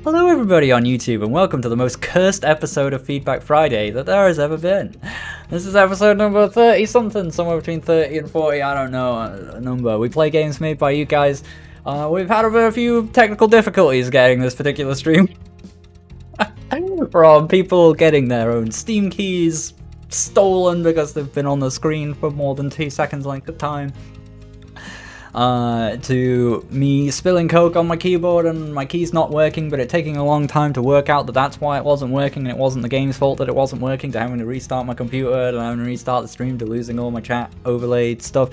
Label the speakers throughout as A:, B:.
A: Hello everybody on YouTube and welcome to the most cursed episode of Feedback Friday that there has ever been. This is episode number 30 something, somewhere between 30 and 40, I don't know a number. We play games made by you guys. We've had a few technical difficulties getting this particular stream. From people getting their own Steam keys stolen because they've been on the screen for more than 2 seconds length of time. To me spilling coke on my keyboard and my keys not working, but it taking a long time to work out that that's why it wasn't working, and it wasn't the game's fault that it wasn't working, to having to restart my computer, to having to restart the stream, to losing all my chat overlaid stuff,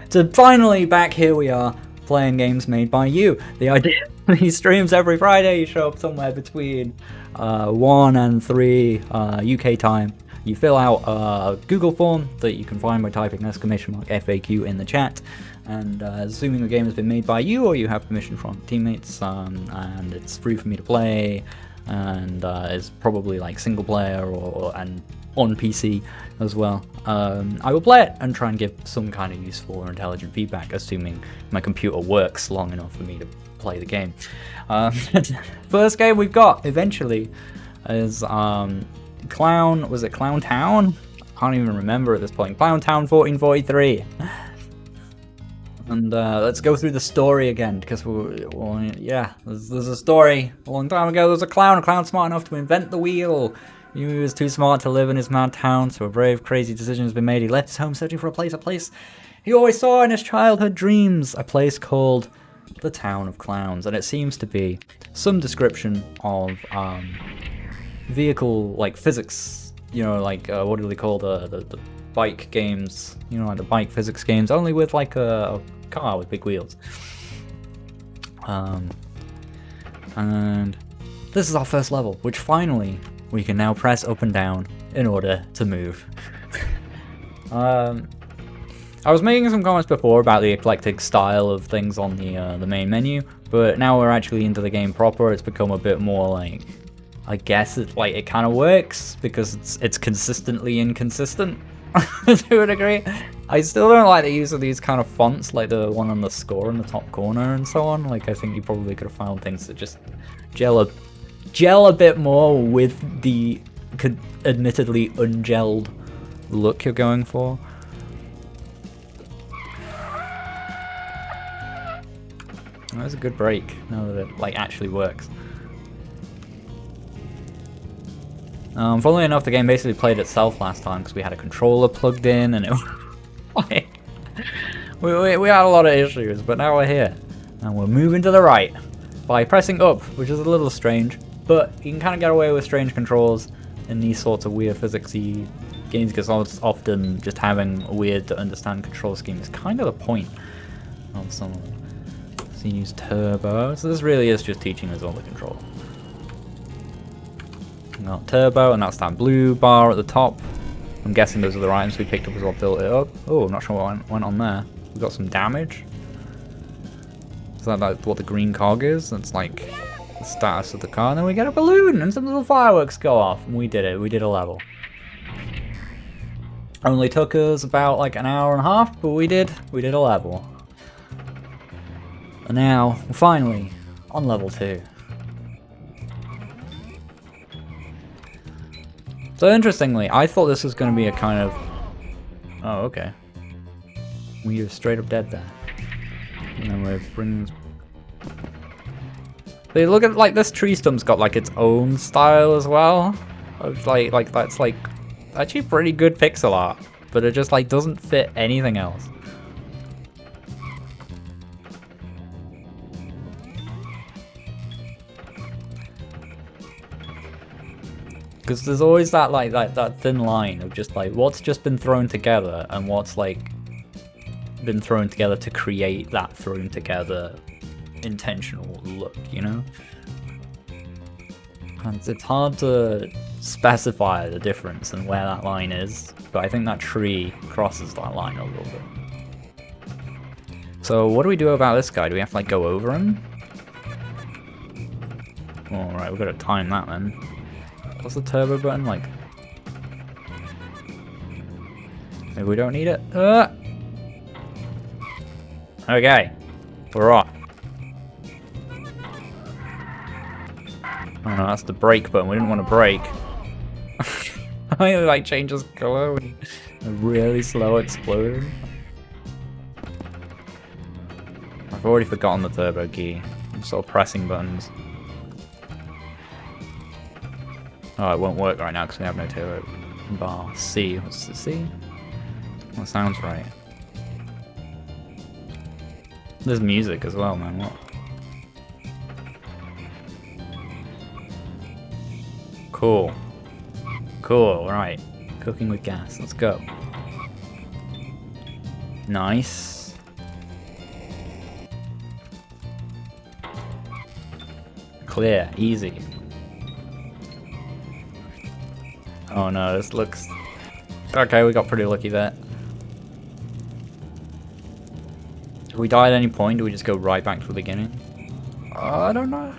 A: to finally back here we are playing games made by you. The idea of these streams every Friday, you show up somewhere between 1 and 3 UK time. You fill out a Google form that you can find by typing !FAQ in the chat. And assuming the game has been made by you or you have permission from teammates, and it's free for me to play, and it's probably like single player and on PC as well, I will play it and try and give some kind of useful or intelligent feedback, assuming my computer works long enough for me to play the game. First game we've got eventually is Clown, was it Clown Town? I can't even remember at this point. Clown Town 1443. And let's go through the story again, because there's a story. A long time ago, there was a clown smart enough to invent the wheel. He was too smart to live in his mad town, so a brave, crazy decision has been made. He left his home searching for a place he always saw in his childhood dreams, a place called the Town of Clowns. And it seems to be some description of vehicle, like physics, like what do they call the bike games, like the bike physics games, only with like a car with big wheels. And this is our first level, which finally we can now press up and down in order to move. I was making some comments before about the eclectic style of things on the main menu, but now we're actually into the game proper. It's become a bit more like, I guess it kind of works because it's consistently inconsistent. To a degree. I still don't like the use of these kind of fonts, like the one on the score in the top corner and so on. Like, I think you probably could have found things that just gel a bit more with the admittedly ungelled look you're going for. That was a good break, now that it actually works. Funnily enough, the game basically played itself last time because we had a controller plugged in, and it we had a lot of issues, but now we're here. And we're moving to the right by pressing up, which is a little strange, but you can kind of get away with strange controls in these sorts of weird physicsy games, because often just having a weird to understand control scheme is kind of the point of some of them. So you use turbo, so this really is just teaching us all the control. Got turbo, and that's that blue bar at the top. I'm guessing those are the items we picked up as well, built it up. Oh, I'm not sure what went on there. We got some damage. Is that like what the green cog is? That's like the status of the car. And then we get a balloon and some little fireworks go off. And we did it. We did a level. Only took us about like an hour and a half, but we did a level. And now, we're finally on level 2. So interestingly, I thought this was going to be a kind of... Oh, okay. We are straight up dead there. And then we're bringing... But look at, like, this tree stump's got, like, its own style as well. Of, like that's, like, actually pretty good pixel art. But it just, like, doesn't fit anything else. Because there's always that that thin line of just like what's just been thrown together and what's like been thrown together to create that thrown together intentional look, And it's hard to specify the difference and where that line is, but I think that tree crosses that line a little bit. So what do we do about this guy? Do we have to like go over him? Alright, we've got to time that then. What's the turbo button like? Maybe we don't need it. Okay, we're off. Oh no, that's the brake button. We didn't want to brake. I like changes color with a really slow explosion. I've already forgotten the turbo key. I'm sort of pressing buttons. Oh, it won't work right now because we have no turbo bar. C. What's the C? That sounds right. There's music as well, man. What? Cool. Cool, right. Cooking with gas. Let's go. Nice. Clear. Easy. Oh no, this looks... Okay, we got pretty lucky there. If we die at any point, do we just go right back to the beginning? I don't know.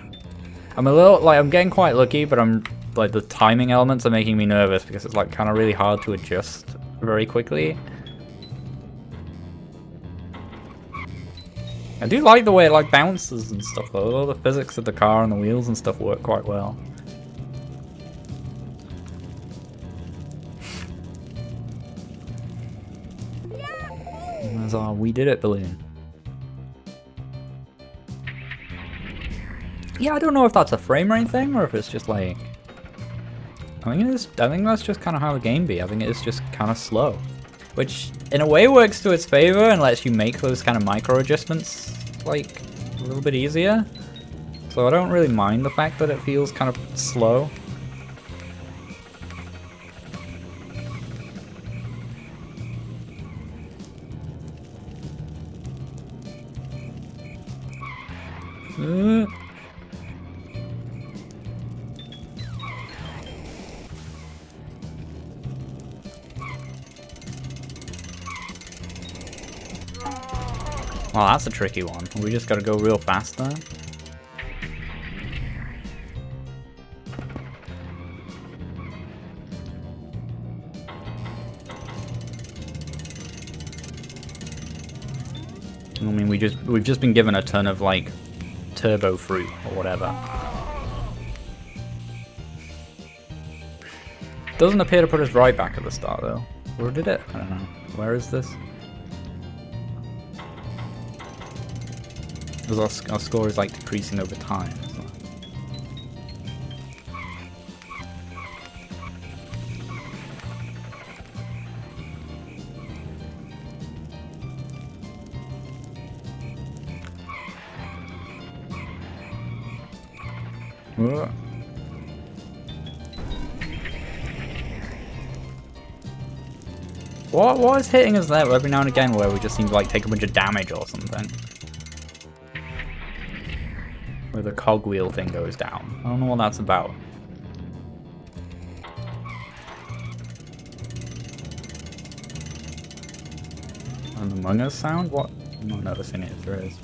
A: I'm a little, like, I'm getting quite lucky, but I'm, like, the timing elements are making me nervous because it's, like, kind of really hard to adjust very quickly. I do like the way it, like, bounces and stuff, though. All the physics of the car and the wheels and stuff work quite well. And there's our "we did it" balloon. Yeah, I don't know if that's a frame rate thing or if it's just like... I think that's just kind of how the game be. I think it's just kind of slow. Which, in a way, works to its favor and lets you make those kind of micro adjustments, like, a little bit easier. So I don't really mind the fact that it feels kind of slow. Well, that's a tricky one. We just gotta go real fast there. I mean, we've just been given a ton of, like, turbo fruit or whatever. Doesn't appear to put us right back at the start though. Or did it? I don't know. Where is this? Because our score is, like, decreasing over time. What is hitting us there every now and again where we just seem to, like, take a bunch of damage or something? Where the cogwheel thing goes down. I don't know what that's about. An Among Us sound? What? I'm not noticing it if there is.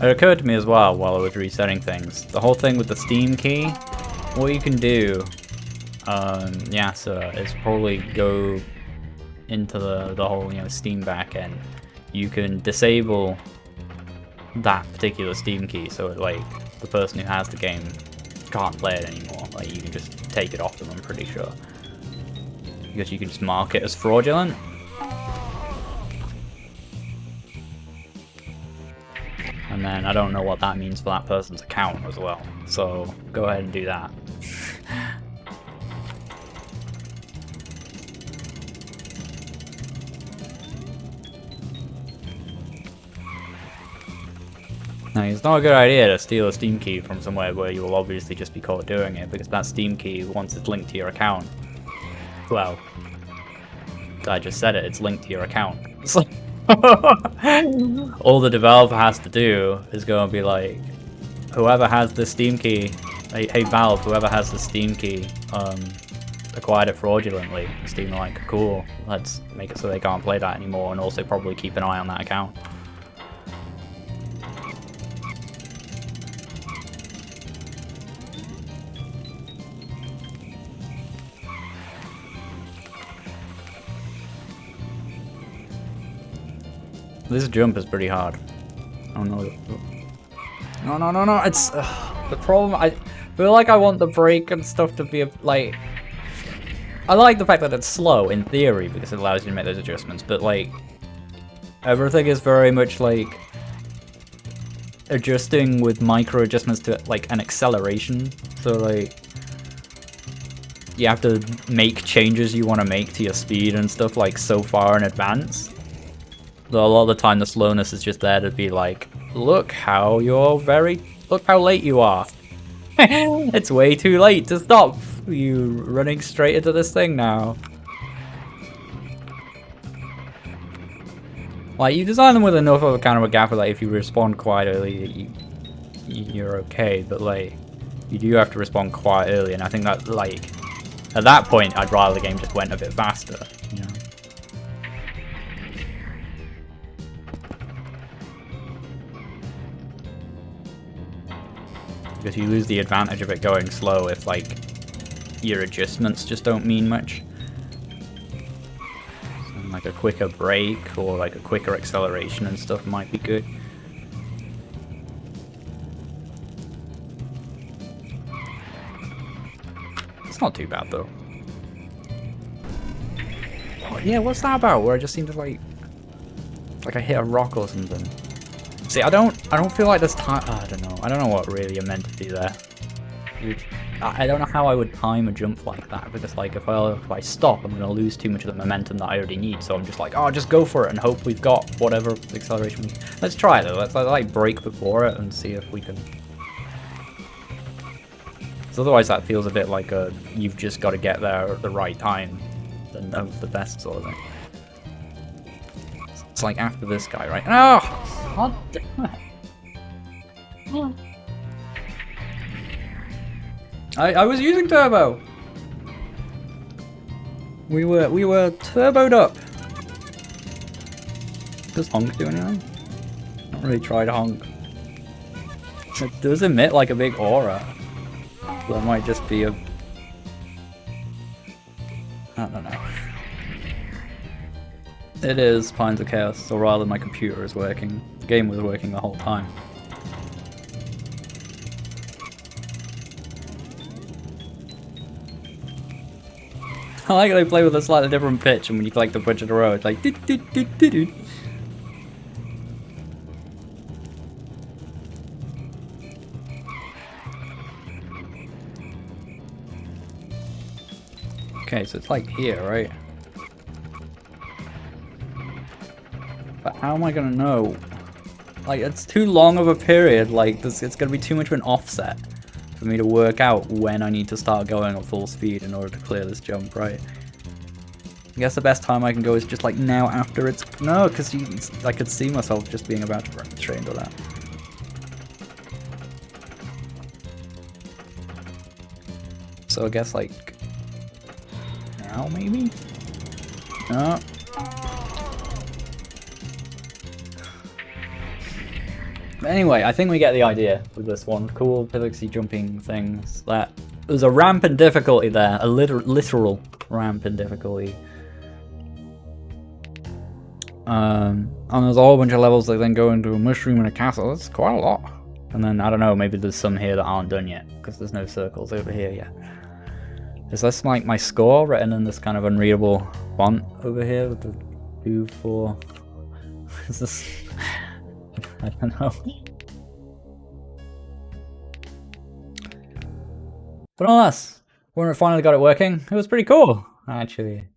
A: It occurred to me as well while I was resetting things. The whole thing with the Steam key, what you can do, Yasa, is probably go into the whole, you know, Steam backend. You can disable that particular Steam key, so it, like, the person who has the game can't play it anymore. Like, you can just take it off them, I'm pretty sure. Because you can just mark it as fraudulent. And then I don't know what that means for that person's account as well. So go ahead and do that. Now, it's not a good idea to steal a Steam key from somewhere where you will obviously just be caught doing it, because that Steam key, once it's linked to your account, well, I just said it, it's linked to your account. So all the developer has to do is go and be like, whoever has the Steam key, hey Valve, whoever has the Steam key, acquired it fraudulently. Steam are like, cool, let's make it so they can't play that anymore, and also probably keep an eye on that account. This jump is pretty hard. Oh no. No, it's the problem. I feel like I want the brake and stuff to be like, I like the fact that it's slow in theory because it allows you to make those adjustments, but like everything is very much like adjusting with micro adjustments to like an acceleration. So like you have to make changes you want to make to your speed and stuff like so far in advance. Though a lot of the time the slowness is just there to be like, look how late you are. It's way too late to stop you running straight into this thing now. Like, you design them with enough of a kind of a gap where like, if you respond quite early, you're okay, but like, you do have to respond quite early, and I think that like, at that point, I'd rather the game just went a bit faster, you know? Because you lose the advantage of it going slow if like your adjustments just don't mean much. So, like a quicker brake or like a quicker acceleration and stuff might be good. It's not too bad though. Oh, yeah, what's that about? Where I just seem to like I hit a rock or something. See, I don't feel like there's time. I don't know. I don't know what really you're meant to do there. I don't know how I would time a jump like that, because like if I stop, I'm gonna lose too much of the momentum that I already need. So I'm just like, oh, just go for it and hope we've got whatever acceleration we. Let's try it though. Let's like brake before it and see if we can. So otherwise, that feels a bit like you've just got to get there at the right time, and know the best sort of thing. It's like after this guy, right? Oh, God damn it. I was using turbo. We were turboed up. Does honk do anything? Not really tried honk. It does emit like a big aura. So that might just be a. I don't know. It is Pines of Chaos, or rather my computer is working. The game was working the whole time. I like they play with a slightly different pitch, and when you like the bunch in a row, it's like do. Okay, so it's like here, right? But how am I gonna know? Like, it's too long of a period, like, it's gonna be too much of an offset for me to work out when I need to start going at full speed in order to clear this jump, right? I guess the best time I can go is just like now after it's... No, because I could see myself just being about to run straight into that. So I guess like... Now maybe? No. Anyway, I think we get the idea with this one. Cool physicsy jumping things. That there's a ramp in difficulty there, a literal ramp in difficulty. And there's a whole bunch of levels that then go into a mushroom and a castle. That's quite a lot. And then I don't know, maybe there's some here that aren't done yet because there's no circles over here yet. Is this like my score written in this kind of unreadable font over here with the 2, 4? Is this? I don't know. But nonetheless, when we finally got it working, it was pretty cool, actually.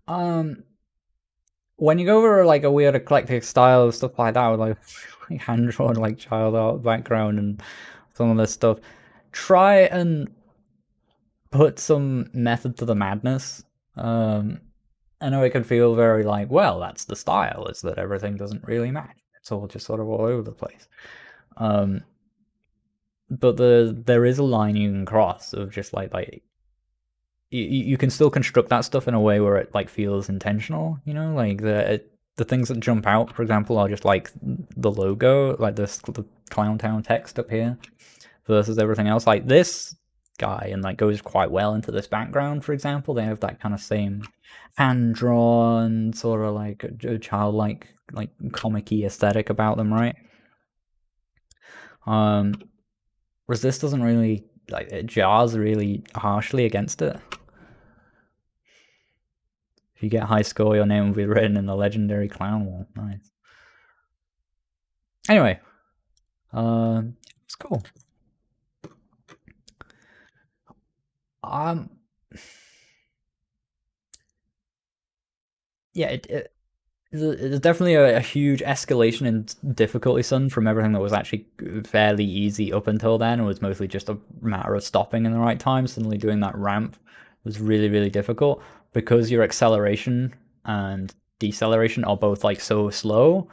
A: When you go over like a weird eclectic style of stuff like that with like hand-drawn like child art background and some of this stuff, try and put some method to the madness. I know it can feel very like, well, that's the style, is that everything doesn't really match. It's all just sort of all over the place. But there is a line you can cross of just like you can still construct that stuff in a way where it like feels intentional, you know, like the things that jump out, for example, are just like the logo, like the Clown Town text up here versus everything else. Like this guy and like goes quite well into this background. For example, they have that kind of same hand drawn sort of like a childlike like comic-y aesthetic about them, right? Whereas this doesn't really like it jars really harshly against it. If you get high score, your name will be written in the legendary clown wall. Nice. Anyway, it's cool. Yeah, there's definitely a huge escalation in difficulty, son, from everything that was actually fairly easy up until then. It was mostly just a matter of stopping in the right time. Suddenly doing that ramp was really, really difficult because your acceleration and deceleration are both like so slow.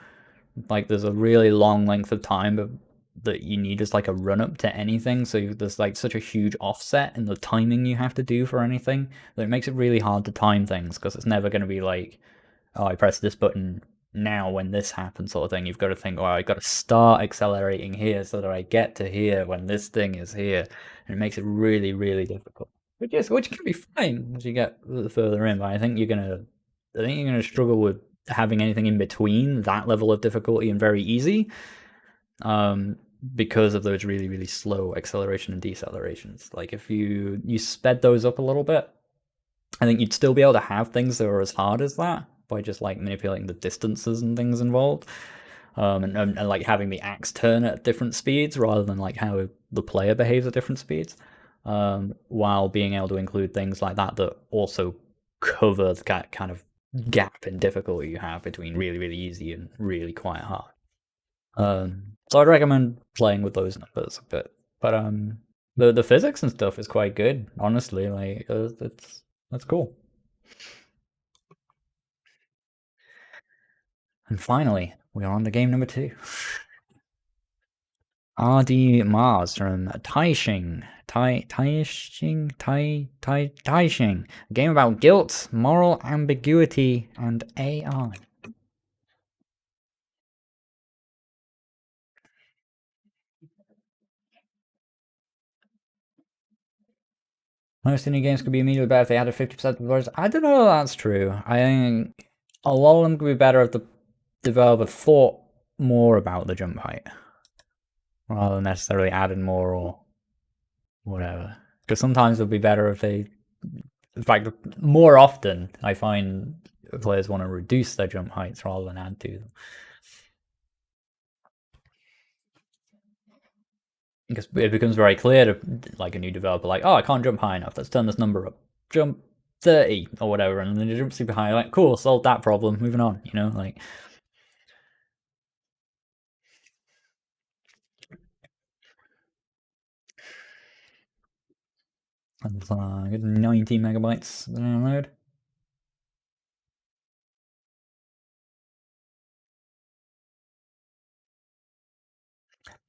A: Like there's a really long length of time that you need as like a run up to anything. So there's like such a huge offset in the timing you have to do for anything that it makes it really hard to time things because it's never going to be like, oh, I press this button now when this happens sort of thing. You've got to think, oh, I got to start accelerating here so that I get to here when this thing is here. And it makes it really, really difficult. Which can be fine as you get further in, but I think you're gonna struggle with having anything in between that level of difficulty and very easy. Because of those really, really slow acceleration and decelerations. Like if you sped those up a little bit, I think you'd still be able to have things that are as hard as that by just like manipulating the distances and things involved. And like having the axe turn at different speeds rather than like how the player behaves at different speeds, while being able to include things like that that also cover that kind of gap in difficulty you have between really, really easy and really quite hard. So I'd recommend playing with those numbers a bit. But the physics and stuff is quite good, honestly. Like that's cool. And finally, we are on to game number 2. RD Mars from Taishing. Taishing. A game about guilt, moral ambiguity, and AI. Most indie games could be immediately better if they added 50% of the words. I don't know if that's true. I think a lot of them could be better if the developer thought more about the jump height rather than necessarily added more or whatever. Because sometimes it would be better if they, in fact, more often I find players want to reduce their jump heights rather than add to them. Because it becomes very clear to like a new developer, like, oh, I can't jump high enough. Let's turn this number up. Jump 30 or whatever, and then you jump super high. Like, cool, solved that problem. Moving on. You know, like. That's 90 megabytes to download.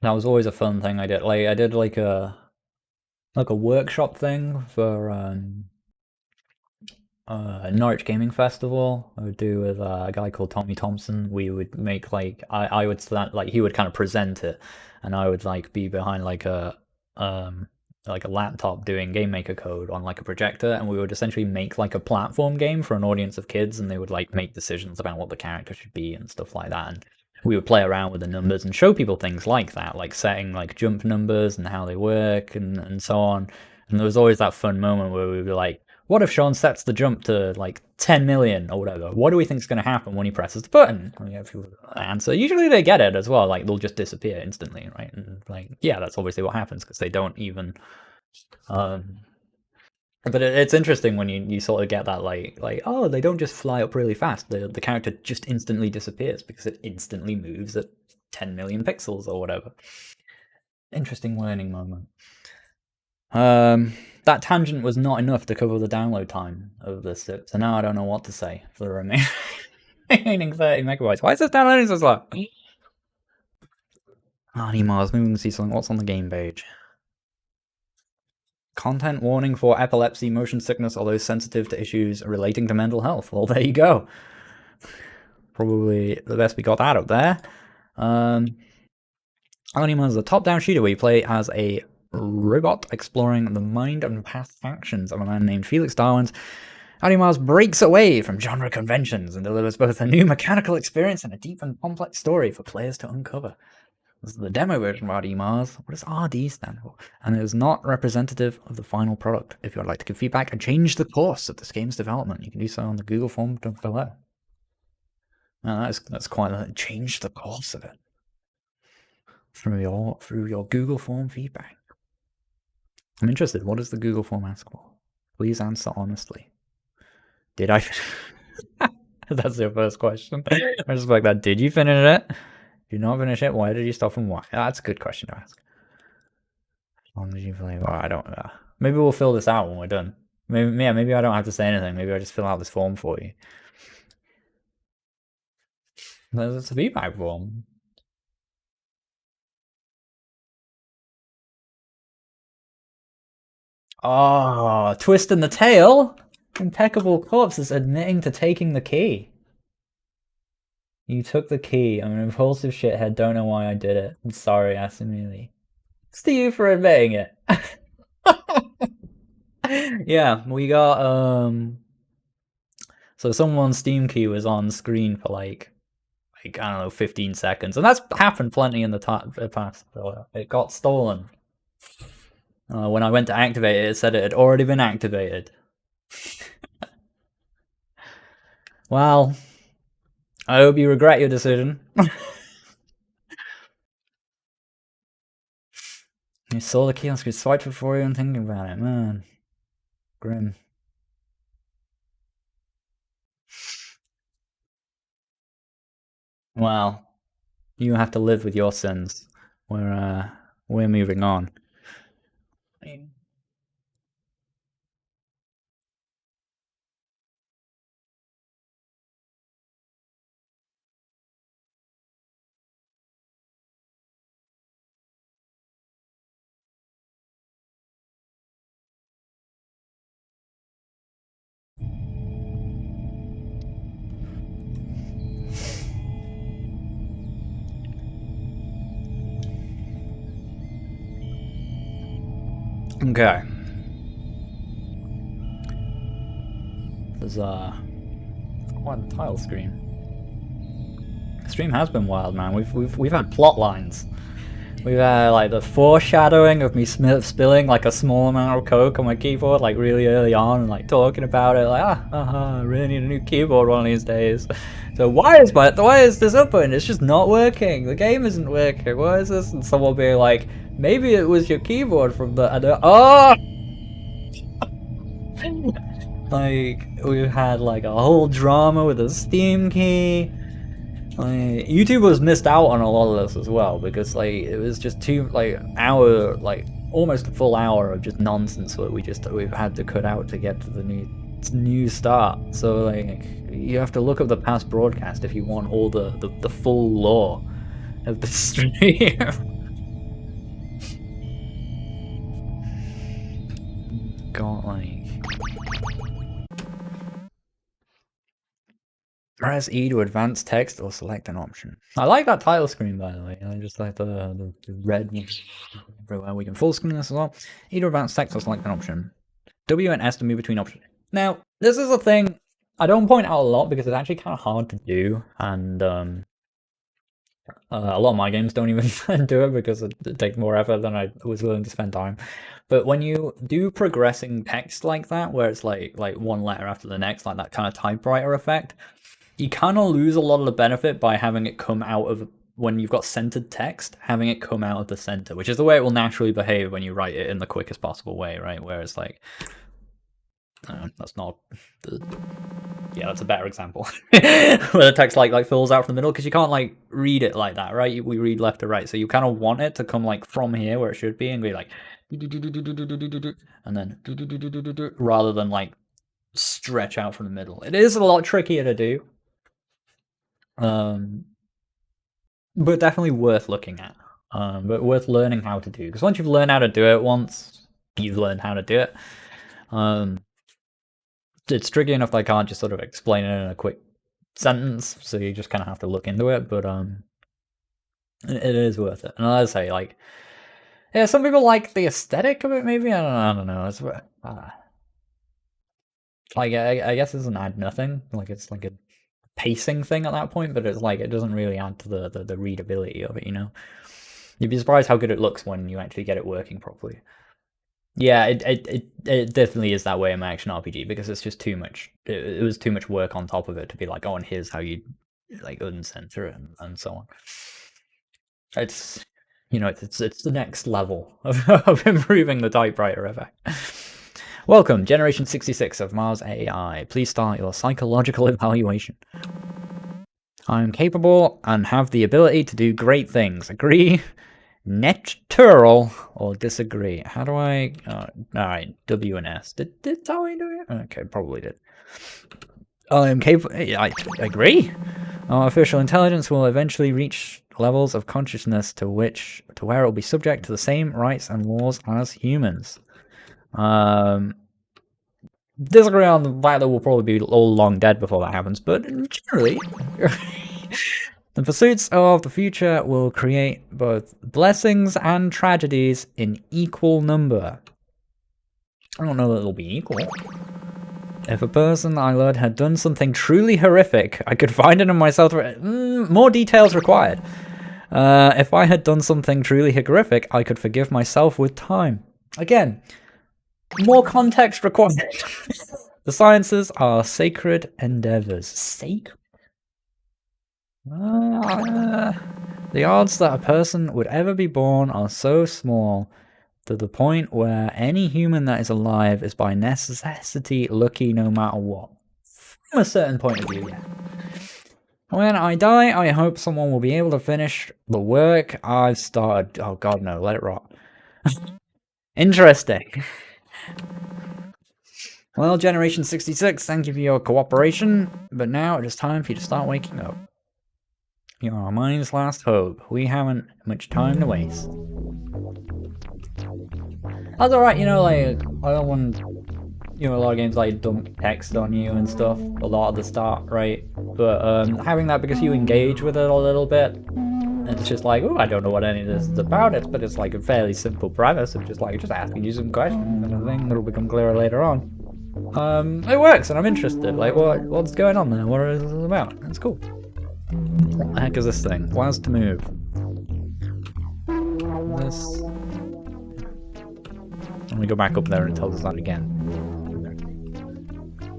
A: That was always a fun thing I did. Like I did like a workshop thing for Norwich Gaming Festival. I would do with a guy called Tommy Thompson. We would make I would stand like he would kind of present it, and I would like be behind like a laptop doing game maker code on like a projector, and we would essentially make like a platform game for an audience of kids, and they would like make decisions about what the character should be and stuff like that. And we would play around with the numbers and show people things like that, like setting like jump numbers and how they work and so on. And there was always that fun moment where we would be like, what if Sean sets the jump to like 10 million or whatever? What do we think is going to happen when he presses the button? And we have people answer. Usually they get it as well. Like they'll just disappear instantly, right? And like, yeah, that's obviously what happens because they don't even. But it's interesting when you sort of get that like oh, they don't just fly up really fast. The character just instantly disappears because it instantly moves at 10 million pixels or whatever. Interesting learning moment. That tangent was not enough to cover the download time of this, so now I don't know what to say for the remaining 30 megabytes. Why is this downloading so slow? Mars, maybe we can see something. What's on the game page? Content warning for epilepsy, motion sickness, or those sensitive to issues relating to mental health. Well, there you go. Probably the best we got that up there. Mars is a top-down shooter where you play as a robot exploring the mind and past actions of a man named Felix Darwin's, RWMars breaks away from genre conventions and delivers both a new mechanical experience and a deep and complex story for players to uncover. This is the demo version of RWMars. What does RD stand for? And it is not representative of the final product. If you would like to give feedback and change the course of this game's development, you can do so on the Google form below. Now that's quite a change the course of it through your Google form feedback. I'm interested. What does the Google form ask for? Please answer honestly. Did I? That's your first question. I just like that. Did you finish it? Did you not finish it? Why did you stop and why? That's a good question to ask. How long did you play? Well, I don't know. Maybe we'll fill this out when we're done. Maybe I don't have to say anything. Maybe I just fill out this form for you. It's a feedback form. Oh, twist in the tail. Impeccable Corpse is admitting to taking the key. You took the key. I'm an impulsive shithead. Don't know why I did it. I'm sorry, Asimili. It's to you for admitting it. Yeah, we got so someone's Steam key was on screen for like I don't know, 15 seconds, and that's happened plenty in the past. So it got stolen. When I went to activate it, it said it had already been activated. Well, I hope you regret your decision. You saw the key on screen, swiped it for you and thinking about it, man. Grim. Well, you have to live with your sins. We're moving on. Okay. There's quite a title screen. The stream has been wild, man. We've had plot lines. We've had like the foreshadowing of me spilling like a small amount of coke on my keyboard like really early on and like talking about it like I really need a new keyboard one of these days. So why is this open? It's just not working. The game isn't working. Why is this? And someone being like, maybe it was your keyboard from the like we've had like a whole drama with a Steam key. Like, YouTubers missed out on a lot of this as well because like it was just almost a full hour of just nonsense that we've had to cut out to get to the new start. So like you have to look up the past broadcast if you want all the full lore of the stream. Got like press E to advance text or select an option. I like that title screen, by the way. I just like the red everywhere. We can full screen this as well. E to advance text or select an option. W and S to move between options. Now, this is a thing I don't point out a lot because it's actually kind of hard to do, and a lot of my games don't even do it because it takes more effort than I was willing to spend time. But when you do progressing text like that, where it's like one letter after the next, like that kind of typewriter effect, you kind of lose a lot of the benefit by having it come out of, when you've got centered text, having it come out of the center, which is the way it will naturally behave when you write it in the quickest possible way, right? Whereas like, that's not the, yeah, that's a better example. Where the text like fills out from the middle, because you can't like read it like that, right? We read left to right, so you kind of want it to come like from here where it should be and be like, and then rather than like stretch out from the middle. It is a lot trickier to do. But definitely worth looking at. But worth learning how to do, because once you've learned how to do it once, you've learned how to do it. It's tricky enough that I can't just sort of explain it in a quick sentence, so you just kind of have to look into it. But it is worth it. And as I say, like, Yeah, some people like the aesthetic of it, maybe? I don't know. It's like, I guess it doesn't add nothing. Like, it's like a pacing thing at that point, but it's like, it doesn't really add to the readability of it, you know? You'd be surprised how good it looks when you actually get it working properly. Yeah, it definitely is that way in my action RPG, because it's just too much. It was too much work on top of it to be like, oh, and here's how you like uncensor it and so on. It's, you know, it's the next level of improving the typewriter effect. Welcome, Generation 66 of Mars AI. Please start your psychological evaluation. I'm capable and have the ability to do great things. Agree, natural, or disagree? How do I... alright, W and S. Did I do it? Okay, probably did. I'm capable... I agree. Artificial intelligence will eventually reach levels of consciousness to where it will be subject to the same rights and laws as humans. Disagree on the fact that we'll probably be all long dead before that happens, but generally, the pursuits of the future will create both blessings and tragedies in equal number. I don't know that they'll be equal. If a person I loved had done something truly horrific, I could find it in myself. More details required. If I had done something truly horrific, I could forgive myself with time. Again, more context required. The sciences are sacred endeavors. Sacred? The odds that a person would ever be born are so small to the point where any human that is alive is by necessity lucky no matter what. From a certain point of view, yeah. When I die, I hope someone will be able to finish the work I've started. Oh god, no, let it rot. Interesting. Well, Generation 66, thank you for your cooperation, but now it is time for you to start waking up. You're our mind's last hope. We haven't much time to waste. That's alright, you know, like, I don't want, you know, a lot of games like dump text on you and stuff a lot at the start, right? But having that because you engage with it a little bit, it's just like, oh, I don't know what any of this is about it, but it's like a fairly simple premise of just asking you some questions and a thing that'll become clearer later on. It works and I'm interested, like, what's going on there? What is this about? It's cool. What the heck is this thing? Why is it to move? This... Let me go back up there and tell us that again.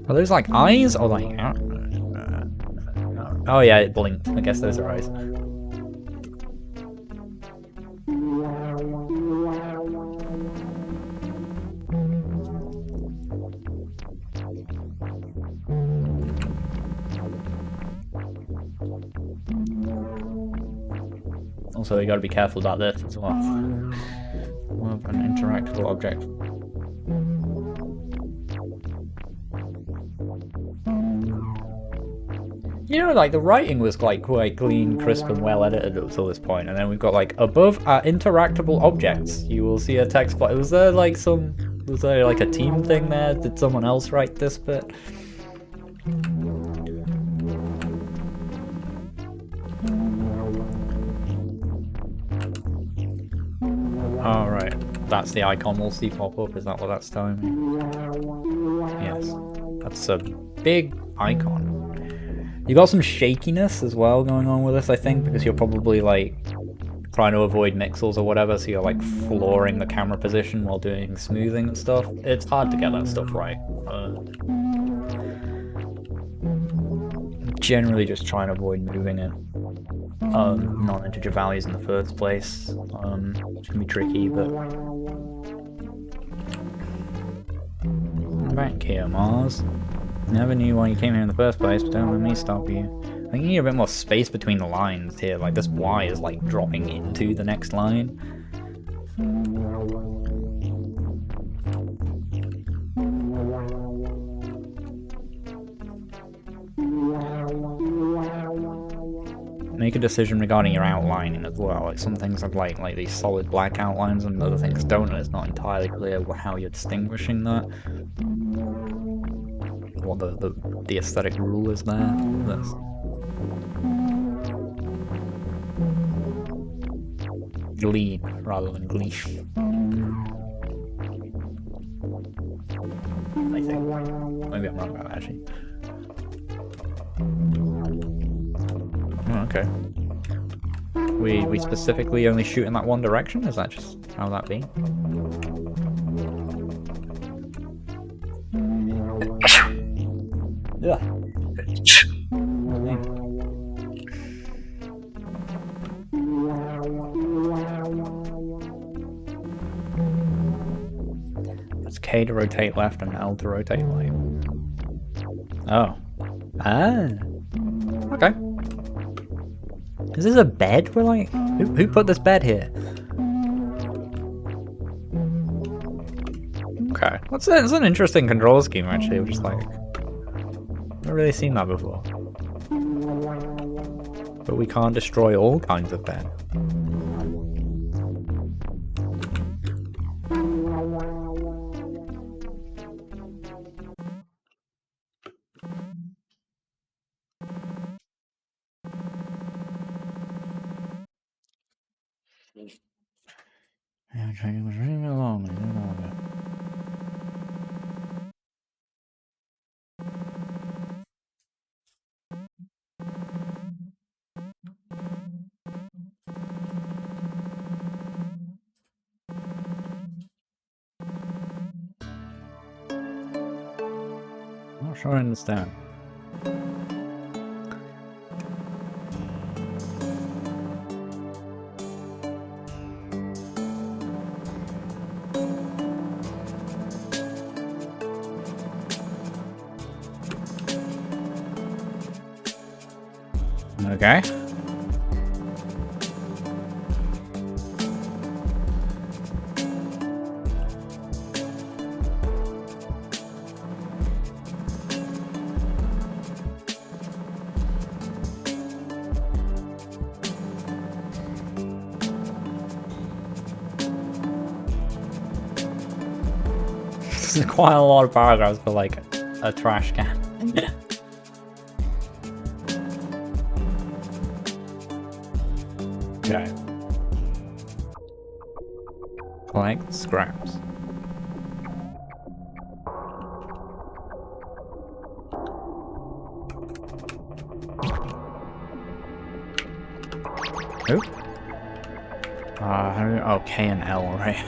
A: Are those like eyes or like... oh yeah, it blinked. I guess those are eyes. Also, you gotta be careful about this as well. More of an interactable object. You know, like, the writing was like quite clean, crisp, and well edited up to this point, and then we've got like, above our interactable objects, you will see a text box. Was there like a team thing there? Did someone else write this bit? Alright, that's the icon we'll see pop up, is that what that's telling me? Yes, that's a big icon. You got some shakiness as well going on with this, I think, because you're probably like trying to avoid mixels or whatever, so you're like flooring the camera position while doing smoothing and stuff. It's hard to get that stuff right. Generally just try and avoid moving it. Non-integer values in the first place. Which can be tricky, but... Back here, Mars. Never knew why you came here in the first place, but don't let me stop you. I think you need a bit more space between the lines here, like this Y is like dropping into the next line. Make a decision regarding your outlining as well. Like some things have like these solid black outlines and other things don't, and it's not entirely clear how you're distinguishing that. What the aesthetic rule is there. Glean rather than glean. I think. Maybe I'm wrong about that, actually. Oh, okay. We specifically only shoot in that one direction? Is that just how that be? Yeah. It's K to rotate left and L to rotate right. Oh. Ah. Okay. Is this a bed? We're like, who put this bed here? Okay, that's an interesting control scheme actually. I'm just like, I've not really seen that before. But we can't destroy all kinds of bed. I'm not sure I understand. Okay. This is quite a lot of paragraphs for like a trash can. Okay. Collect scraps. Who? Oh, K and L, right?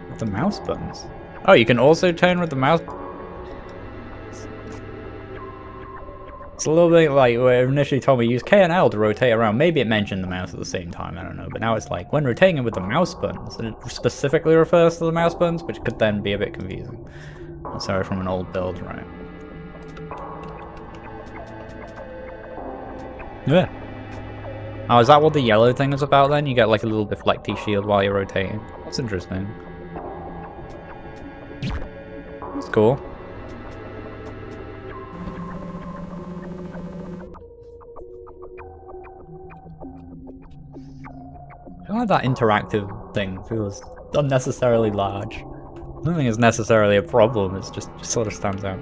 A: With the mouse buttons. Oh, you can also turn with the mouse. It's a little bit like where it initially told me use K and L to rotate around. Maybe it mentioned the mouse at the same time, I don't know. But now it's like when rotating it with the mouse buttons, and it specifically refers to the mouse buttons, which could then be a bit confusing. Sorry, from an old build, right? Yeah. Oh, is that what the yellow thing is about then? You get like a little deflecty shield while you're rotating. That's interesting. That's cool. I like that interactive thing. Feels unnecessarily large. I don't think it's necessarily a problem, it's just sort of stands out.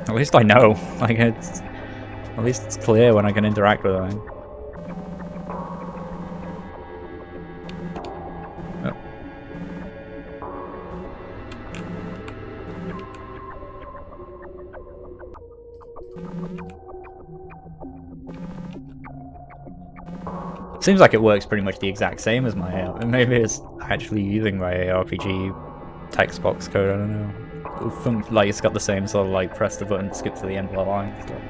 A: At least I know. Like it's at least it's clear when I can interact with it. Oh. Seems like it works pretty much the exact same as my AR. Maybe it's actually using my ARPG text box code, I don't know. Like it's got the same sort of like press the button, skip to the end of the line stuff.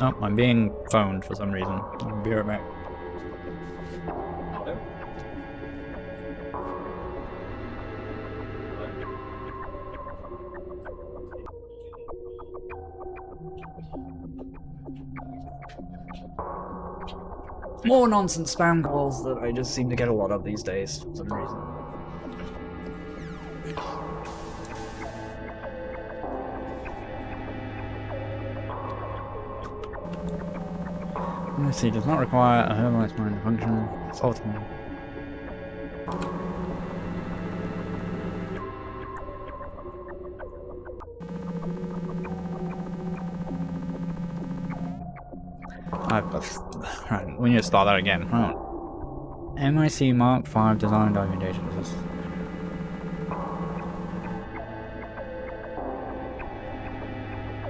A: Oh, I'm being phoned for some reason. I'll be right back. More nonsense spam calls that I just seem to get a lot of these days for some reason. Let's see, does not require a herbalized mind to function. Solve them. Right, we need to start that again. Oh. MIC Mark 5 design documentation.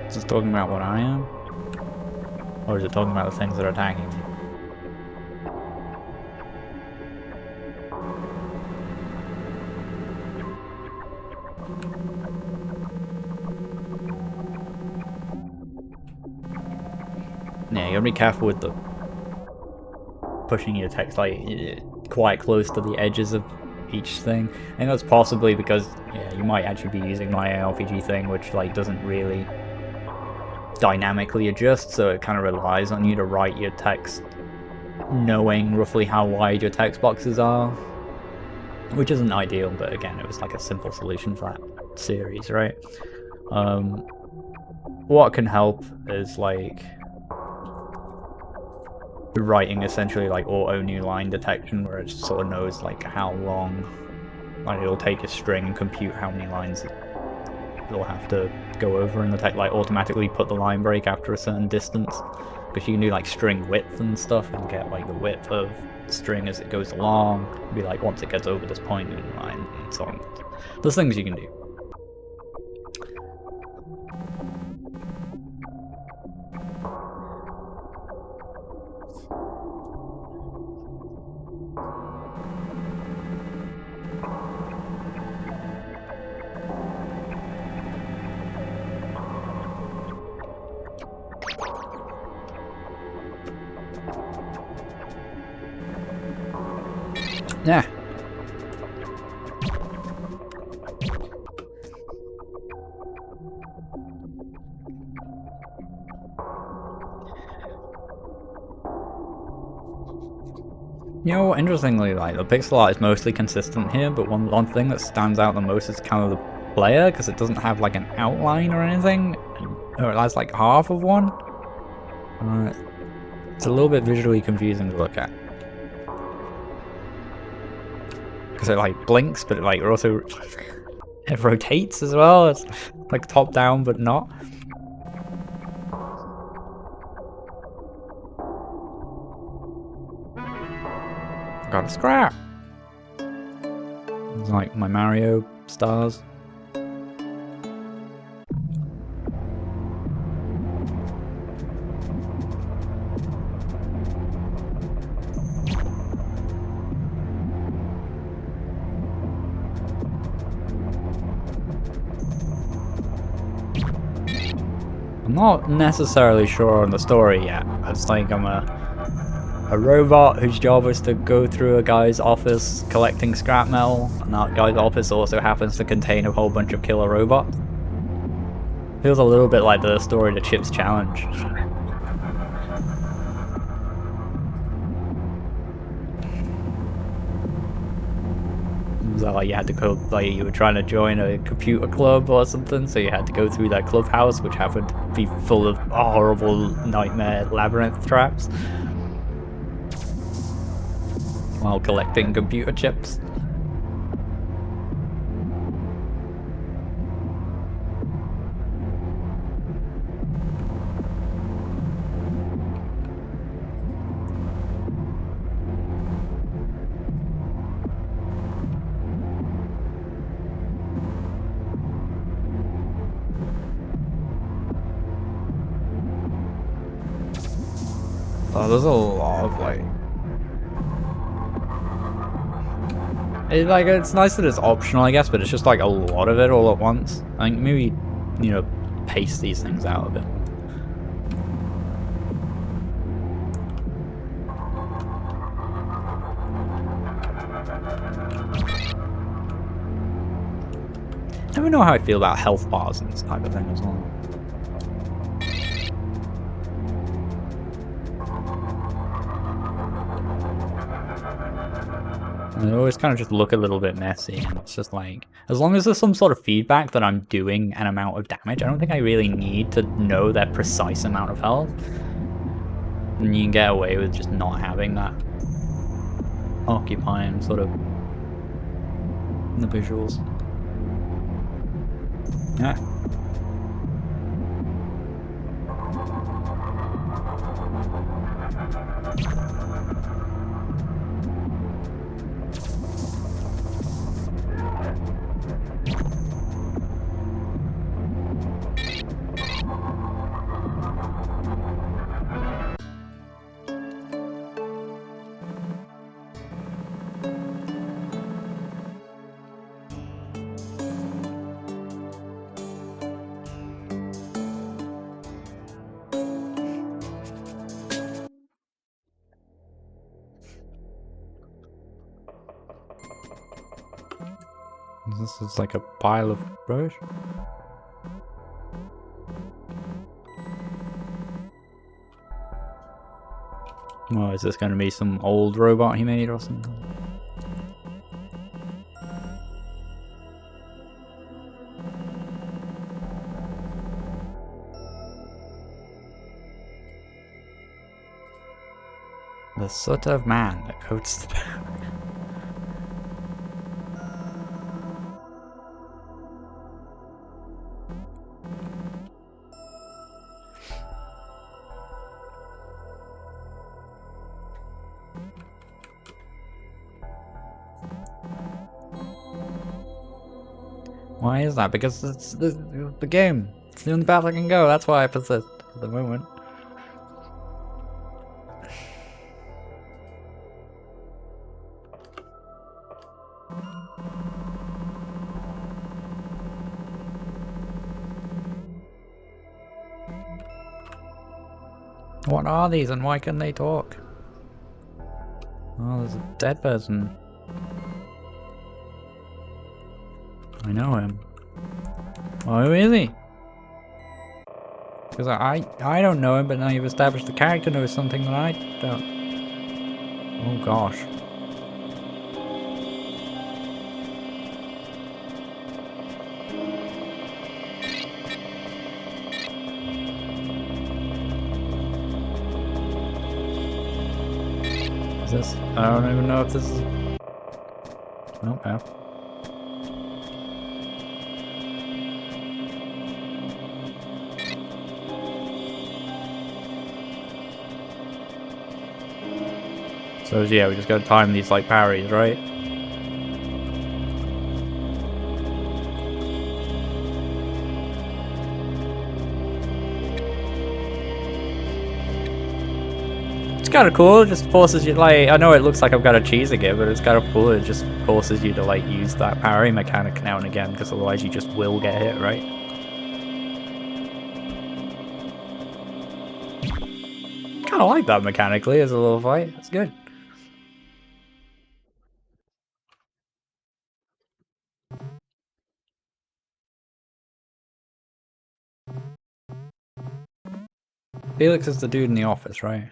A: Is this talking about what I am? Or is it talking about the things that are attacking me? Yeah, you gotta be careful with the pushing your text like quite close to the edges of each thing. I think that's possibly because yeah, you might actually be using my ARPG thing, which like doesn't really dynamically adjust, so it kind of relies on you to write your text knowing roughly how wide your text boxes are, which isn't ideal, but again, it was like a simple solution for that series, right? What can help is like writing essentially like auto new line detection, where it sort of knows like how long, like it'll take a string and compute how many lines it'll have to go over in the text, like automatically put the line break after a certain distance, because you can do like string width and stuff and get like the width of the string as it goes along, be like once it gets over this point in the line and so on. There's things you can do. Yeah. You know, interestingly, like the pixel art is mostly consistent here, but one thing that stands out the most is kind of the player, because it doesn't have like an outline or anything, or it has like half of one. It's a little bit visually confusing to look at. Because it like blinks, but it like also it rotates as well. It's like top down, but not. Got a scrap. It's like my Mario stars. I'm not necessarily sure on the story yet. It's like I'm a robot whose job is to go through a guy's office collecting scrap metal, and that guy's office also happens to contain a whole bunch of killer robots. Feels a little bit like the story to Chip's Challenge. So like you had to go, like you were trying to join a computer club or something, so you had to go through that clubhouse, which happened to be full of horrible nightmare labyrinth traps, while collecting computer chips. Oh, there's a lot of like... It's nice that it's optional, I guess, but it's just like a lot of it all at once. I think maybe, you know, pace these things out a bit. I never know how I feel about health bars and this type of thing as well. They always kind of just look a little bit messy, and it's just like, as long as there's some sort of feedback that I'm doing an amount of damage, I don't think I really need to know that precise amount of health. And you can get away with just not having that occupying sort of the visuals. Yeah. This is like a pile of rubbish. Oh, is this going to be some old robot he made or something? The soot of man that coats the Why is that? Because it's the game. It's the only path I can go. That's why I persist at the moment. What are these and why can they talk? Oh, there's a dead person. I know him. Well, who is he? Because I don't know him, but now you've established the character knows something that I don't. Oh gosh. Is this? I don't even know if this is. Okay. So yeah, we just gotta time these like parries, right? It's kind of cool. It just forces you, like, I know it looks like I've got a cheese again, but it's kind of cool. It just forces you to like use that parry mechanic now and again, because otherwise you just will get hit, right? Kind of like that mechanically as a little fight. It's good. Felix is the dude in the office, right?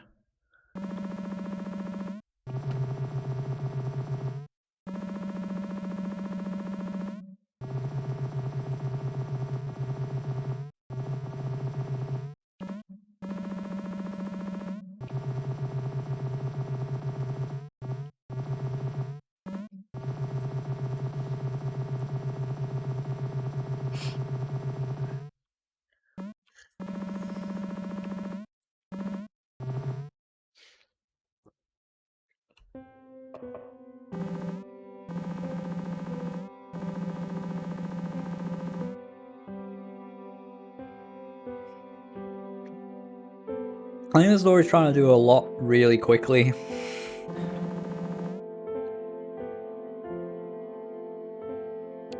A: I think the story's trying to do a lot really quickly.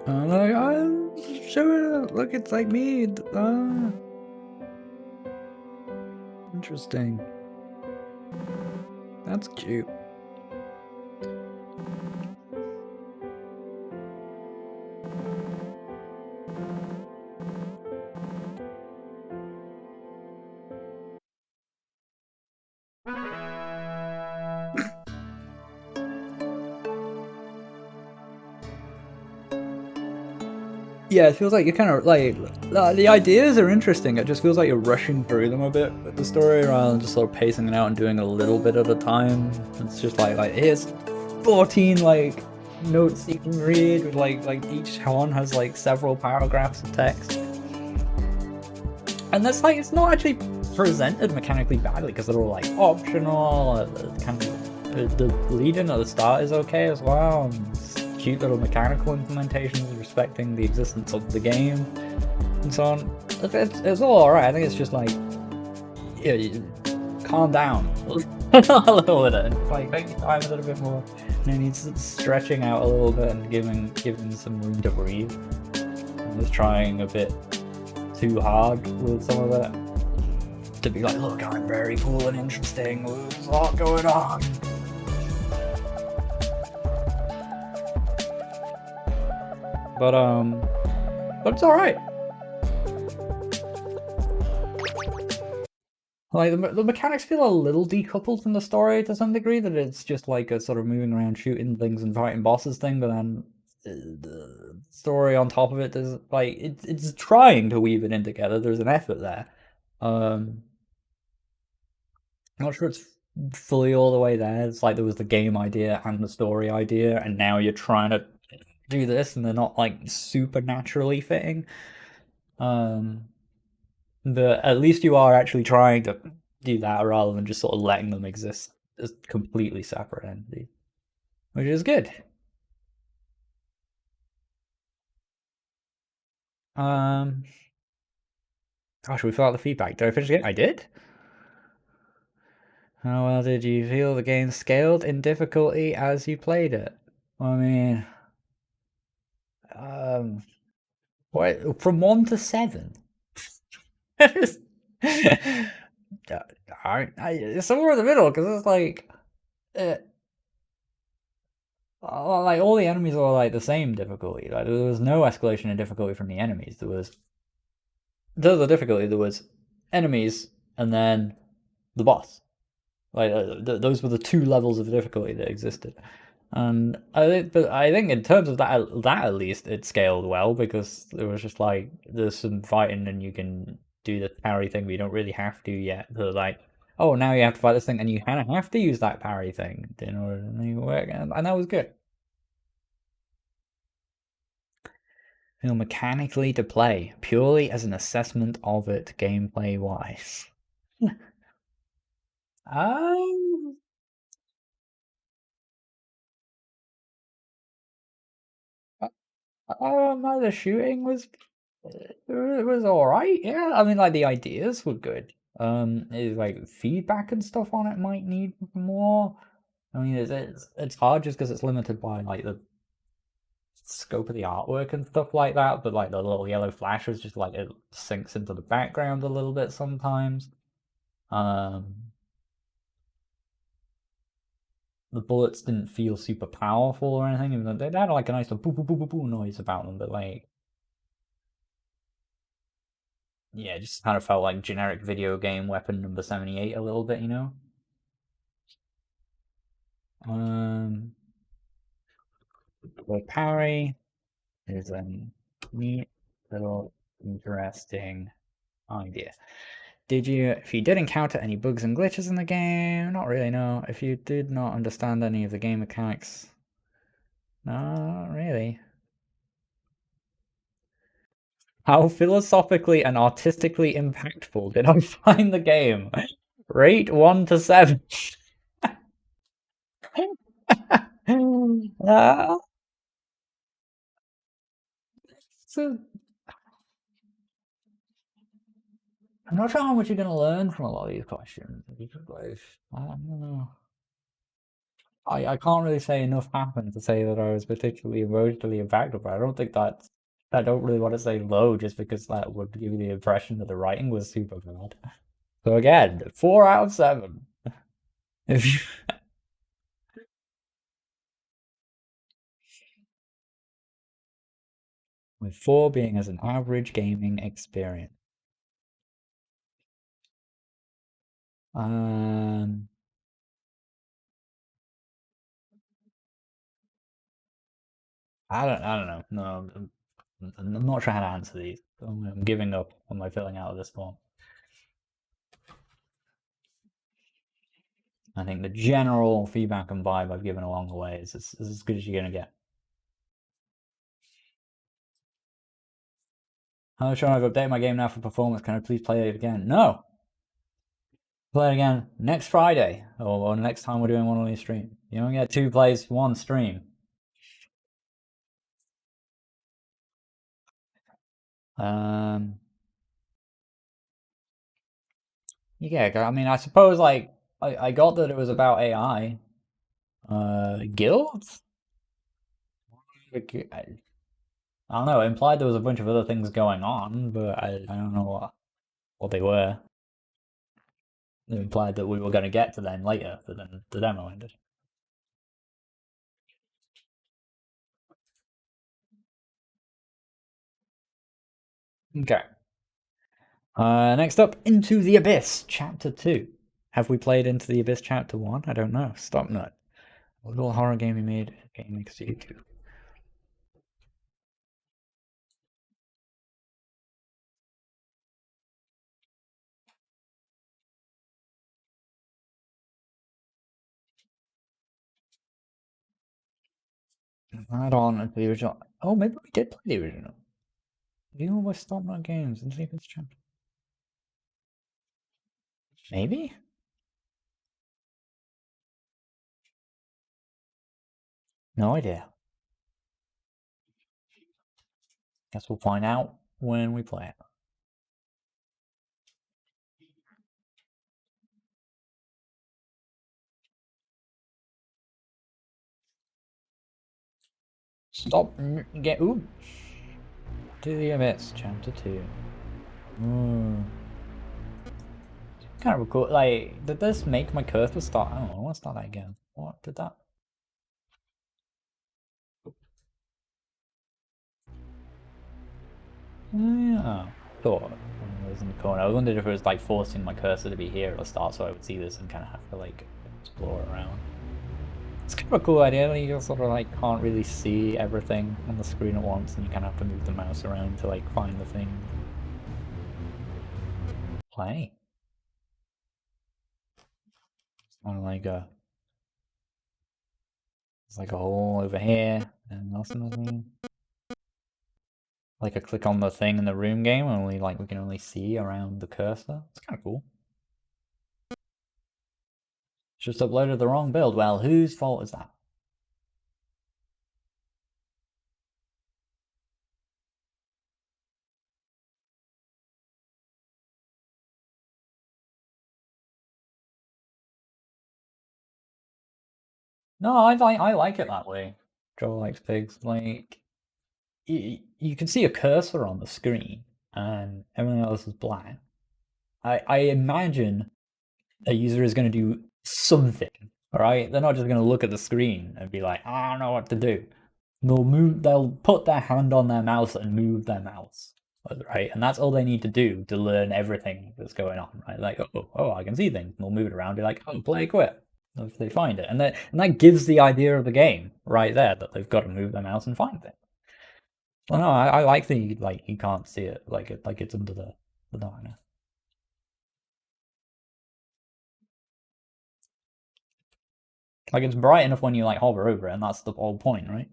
A: I'm sure. Look, it's like me. Interesting. That's cute. Yeah, it feels like you're kind of like the ideas are interesting. It just feels like you're rushing through them a bit with the story rather than just sort of pacing it out and doing a little bit at a time. It's just like here's 14 like notes you can read with like each one has like several paragraphs of text, and that's like it's not actually presented mechanically badly because they're all like optional. Kind of the lead-in at the start is okay as well. And cute little mechanical implementations respecting the existence of the game and so on. It's all alright. I think it's just like, yeah, calm down a little bit. And like make your time a little bit more. And it needs stretching out a little bit and giving some room to breathe. I'm just trying a bit too hard with some of it. To be like, look, I'm very cool and interesting, there's a lot going on. But it's alright. Like, the mechanics feel a little decoupled from the story to some degree, that it's just like a sort of moving around shooting things and fighting bosses thing, but then the story on top of it is like, it's trying to weave it in together, there's an effort there. I'm not sure it's fully all the way there. It's like there was the game idea and the story idea, and now you're trying to do this, and they're not like super naturally fitting. But at least you are actually trying to do that rather than just sort of letting them exist as completely separate entities, which is good. Gosh, we fill out the feedback. Did I finish it? I did. How well did you feel the game scaled in difficulty as you played it? I mean, what, from 1 to 7? It's somewhere in the middle, because it's like, like all the enemies are like the same difficulty. Like there was no escalation in difficulty from the enemies. There was the difficulty. There was enemies and then the boss. Like those were the two levels of difficulty that existed. And I think in terms of that at least it scaled well, because it was just like there's some fighting and you can do the parry thing, but you don't really have to yet. So like, oh, now you have to fight this thing, and you kind of have to use that parry thing in order to make it work, and that was good. Feel mechanically to play, purely as an assessment of it gameplay wise. um, the shooting was it was all right. Yeah, I mean, like the ideas were good. Is like feedback and stuff on it might need more. I mean, it's hard just because it's limited by like the scope of the artwork and stuff like that. But like the little yellow flashes, just like it sinks into the background a little bit sometimes. The bullets didn't feel super powerful or anything, even though they had like a nice little boo boo boo boo boo noise about them, but like, yeah, it just kind of felt like generic video game weapon number 78 a little bit, you know? The parry is a neat little interesting idea. If you did encounter any bugs and glitches in the game, not really, no. If you did not understand any of the game mechanics, not really. How philosophically and artistically impactful did I find the game? Rate 1 to 7. So, I'm not sure how much you're going to learn from a lot of these questions. I don't know. I can't really say enough happened to say that I was particularly emotionally impacted, but I don't think that's. I don't really want to say low just because that would give you the impression that the writing was super bad. So again, 4 out of 7. If you. With 4 being as an average gaming experience. I don't know. No, I'm not sure how to answer these. I'm giving up on my filling out of this form. I think the general feedback and vibe I've given along the way is as good as you're gonna get. Hello, Sean, I've updated my game now for performance. Can I please play it again? No. Play it again next Friday, or next time we're doing one of these streams. You only get 2 plays, 1 stream. Yeah, I mean, I suppose, like, I got that it was about AI. Guilds? I don't know, it implied there was a bunch of other things going on, but I don't know what they were. It implied that we were going to get to them later, but then the demo ended. Okay. Next up, Into the Abyss, Chapter 2. Have we played Into the Abyss Chapter 1? I don't know. Stop nut. What little horror game we made? Game makes YouTube. Right on the original. Oh, maybe we did play the original. You know what? Stop nut games. Into the Abyss Chapter. Maybe? No idea. Guess we'll find out when we play it. Stop. Get. Ooh. To the Abyss, Chapter 2. Kind of cool. Like, did this make my cursor start? I don't know. I want to start that again. What did that? Yeah. Thought it was in the corner. I wondered if it was like forcing my cursor to be here at the start so I would see this and kind of have to like explore around. It's kind of a cool idea. You just sort of like can't really see everything on the screen at once and you kind of have to move the mouse around to like find the thing. Play. It's kind of like a... It's like a hole over here and nothing. Like a click on the thing in the room game, only like we can only see around the cursor. It's kind of cool. Just uploaded the wrong build. Well, whose fault is that? No, I like it that way. Joe likes pigs. Like, you can see a cursor on the screen, and everything else is black. I imagine a user is going to do something. All right, they're not just going to look at the screen and be like, I don't know what to do. They'll put their hand on their mouse and move their mouse, right? And that's all they need to do to learn everything that's going on, right? Like, oh, I can see things. And they'll move it around, be like, oh, play quit if they find it, and that gives the idea of the game right there that they've got to move their mouse and find things. Well, no, I like that you can't see it like it's under the darkness. Like it's bright enough when you like hover over it, and that's the whole point, right?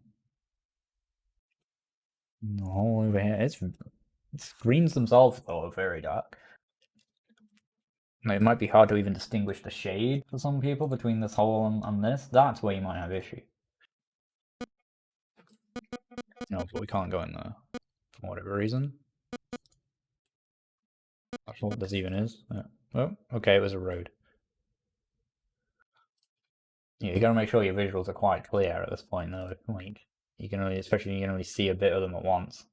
A: The hole over here, it's screens themselves though are very dark. It might be hard to even distinguish the shade for some people between this hole and this. That's where you might have issue. No, but we can't go in there for whatever reason. That's what this even is. Yeah. Oh, okay, it was a road. Yeah, you gotta make sure your visuals are quite clear at this point, though. Like, you can only, especially you can only see a bit of them at once.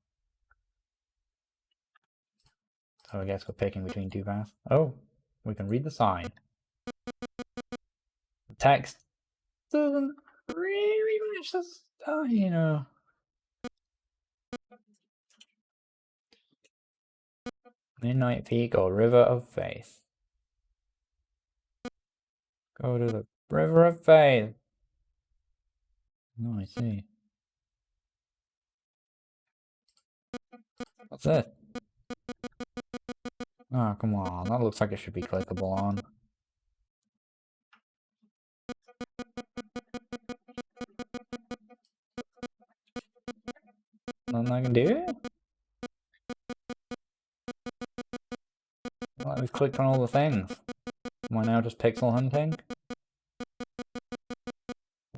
A: So I guess we're picking between 2 paths. Oh, we can read the sign. The text doesn't really match this, you know. Midnight Peak or River of Faith. Go to the River of Faith. Oh, I see. What's this? Oh, come on. That looks like it should be clickable on. Nothing I can do? Well, we've clicked on all the things. Am I now just pixel hunting?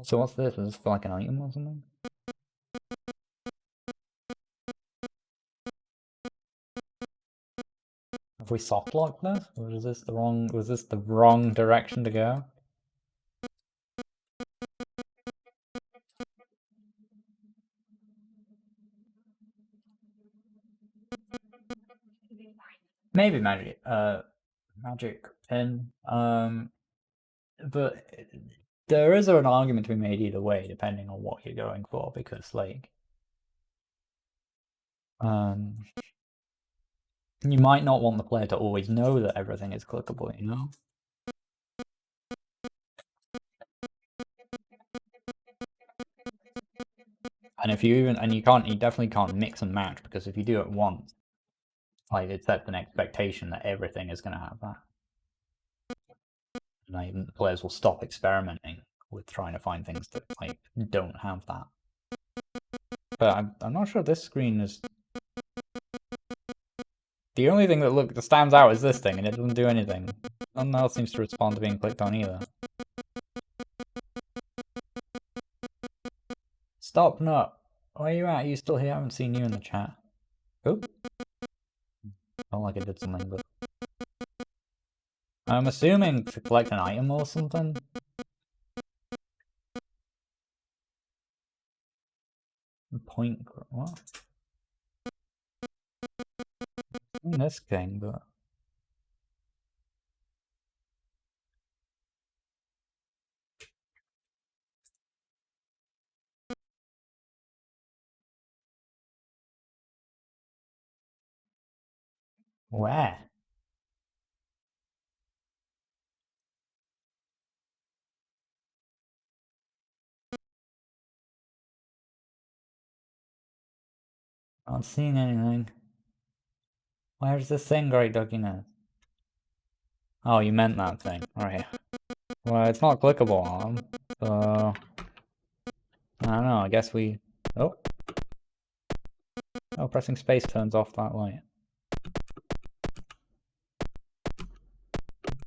A: So what's this? Is this for like an item or something? Have we soft locked this? Or is this the wrong, was this the wrong direction to go? Maybe magic pin. But there is an argument to be made either way, depending on what you're going for, because like you might not want the player to always know that everything is clickable, you know? And if you even, and you definitely can't mix and match, because if you do it once, like it sets an expectation that everything is going to have that. And even the players will stop experimenting with trying to find things that like don't have that. But I'm not sure this screen is. The only thing that stands out is this thing, and it doesn't do anything. Nothing else seems to respond to being clicked on either. Stop, Nut. Where are you at? Are you still here? I haven't seen you in the chat. Oh. Felt like it did something, but... I'm assuming to collect an item or something. Point... what? This thing, but... Where? Not seeing anything. Where's this thing, Great Duckiness? Oh, you meant that thing. Right. Well, it's not clickable on them, so... I don't know, I guess we... Oh. Oh, pressing space turns off that light.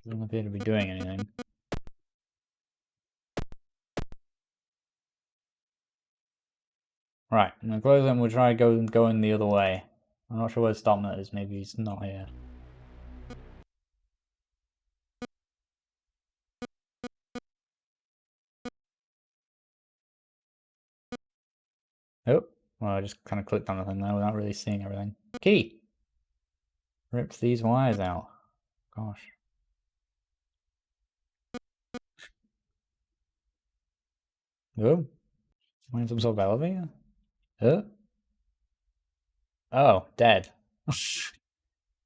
A: Doesn't appear to be doing anything. Right, I'm gonna close it and we'll try going the other way. I'm not sure where StopNut is, maybe he's not here. Oh, well, I just kind of clicked on the thing there without really seeing everything. Key! Rips these wires out. Gosh. Oh, find some sort of elevator? Oh, dead.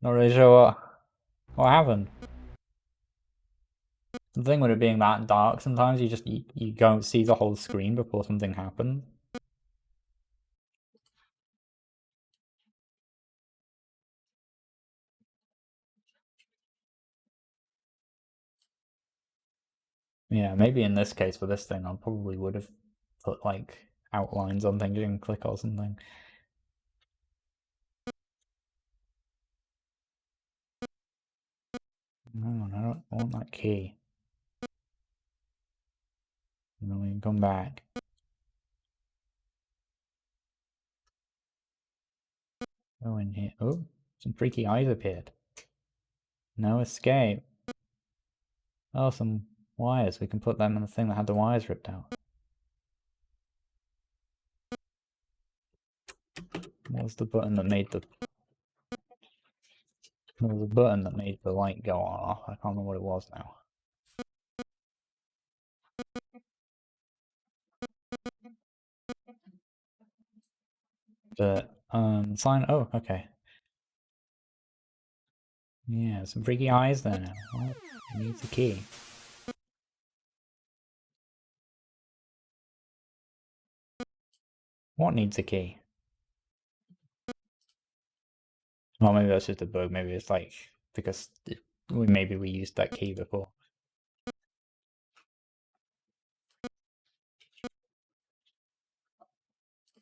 A: Not really sure what happened. The thing with it being that dark, sometimes you don't see the whole screen before something happens. Yeah, maybe in this case for this thing, I probably would have put like outlines on things you can click or something. No, I don't want that key. And then we can come back. Go in here. Oh, some freaky eyes appeared. No escape. Oh, some wires. We can put them in the thing that had the wires ripped out. What was the button that made the... There was a button that made the light go on off. I can't remember what it was now. But, sign... Oh, okay. Yeah, some freaky eyes there now. Well, it needs a key. What needs a key? Well, maybe that's just a bug. Maybe it's like... Because maybe we used that key before.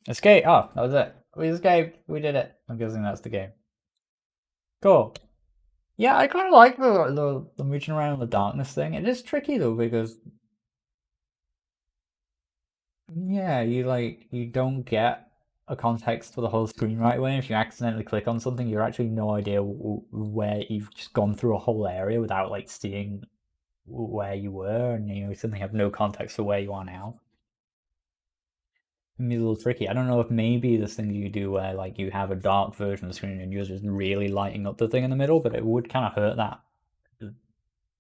A: Escape! Oh, that was it. We escaped! We did it! I'm guessing that's the game. Cool. Yeah, I kind of like the mooching around in the darkness thing. It is tricky though because yeah, you don't get a context for the whole screen right away. If you accidentally click on something, you're actually no idea where you've just gone through a whole area without like seeing where you were, and you suddenly have no context for where you are now. It can be a little tricky. I don't know if maybe this thing you do where like you have a dark version of the screen and you're just really lighting up the thing in the middle, but it would kind of hurt that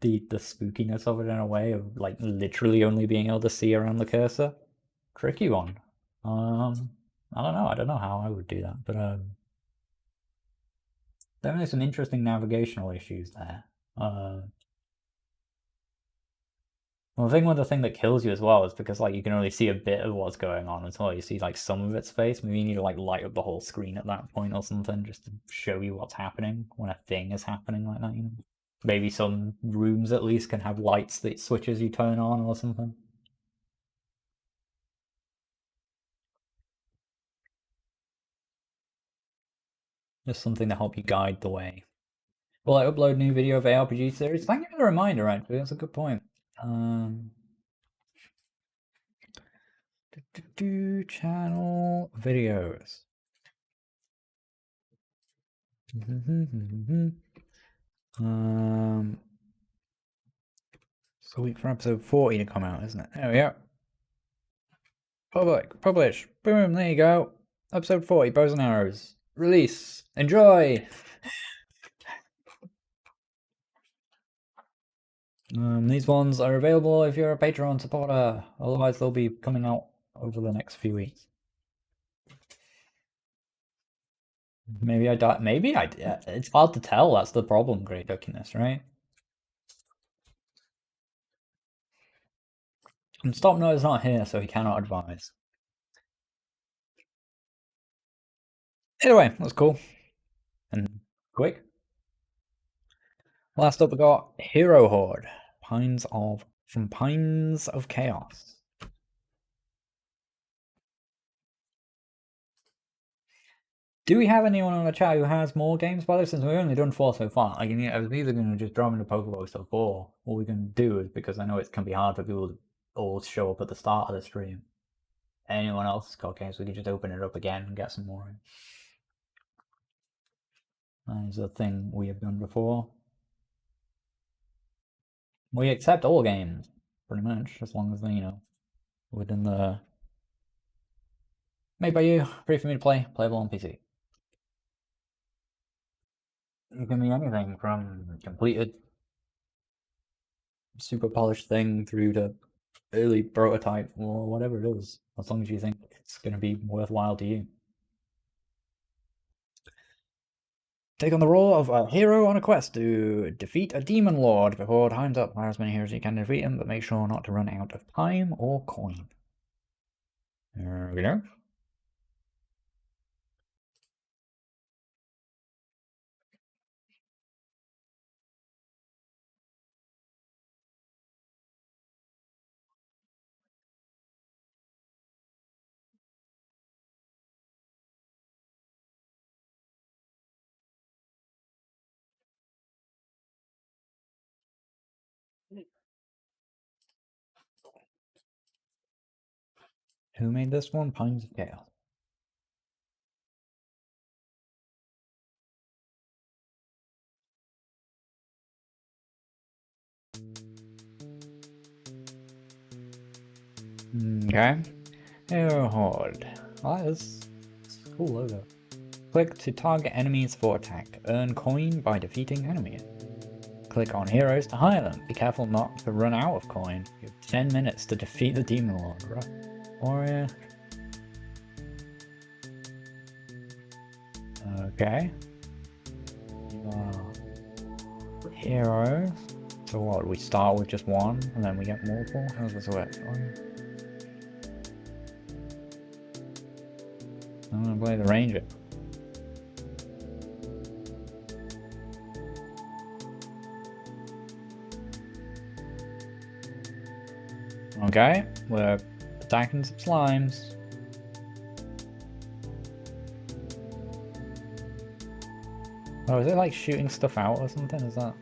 A: the spookiness of it in a way of like literally only being able to see around the cursor. Tricky one. I don't know. I don't know how I would do that, but definitely some interesting navigational issues there. Well, the thing with the thing that kills you as well is because like you can only see a bit of what's going on as well. You see like some of its face. Maybe you need to like light up the whole screen at that point or something just to show you what's happening when a thing is happening like that. You know, maybe some rooms at least can have lights that switches you turn on or something. Just something to help you guide the way. Will I upload new video of ARPG series? Thank you for the reminder. Actually, that's a good point. Channel videos. It's a week for episode 40 to come out, isn't it? There we go. Publish. Boom, there you go. Episode 40, Bows and Arrows. Release. Enjoy! These ones are available if you're a Patreon supporter. Otherwise, they'll be coming out over the next few weeks. Maybe I die. Maybe I did. It's hard to tell. That's the problem, Great Duckiness, right? And Stop Note is not here, so he cannot advise. Either way, that's cool. And quick. Last up, we got Hero Horde. From Pines of Chaos. Do we have anyone on the chat who has more games by this? Since we've only done 4 so far, I was either going to just drop into Pokeball stuff, or what we're going to do is, because I know it can be hard for people to all show up at the start of the stream. Anyone else's got games, we can just open it up again and get some more in. That is a thing we have done before. We accept all games, pretty much, as long as they, within the made by you, free for me to play, playable on PC. It can be anything from completed super polished thing through to early prototype or whatever it is, as long as you think it's going to be worthwhile to you. Take on the role of a hero on a quest to defeat a demon lord before time's up. Fire as many heroes as you can to defeat him, but make sure not to run out of time or coin. There we go. Who made this one? Pines of Chaos. Okay. Hero Horde. Oh, this is a cool logo. Click to target enemies for attack. Earn coin by defeating enemies. Click on heroes to hire them. Be careful not to run out of coin. You have 10 minutes to defeat the demon lord, right? Warrior. Okay. Hero. So what, we start with just one and then we get multiple? How does this work? I'm gonna play the ranger. Okay, we're attacking some slimes. Oh, is it like shooting stuff out or something? Is that?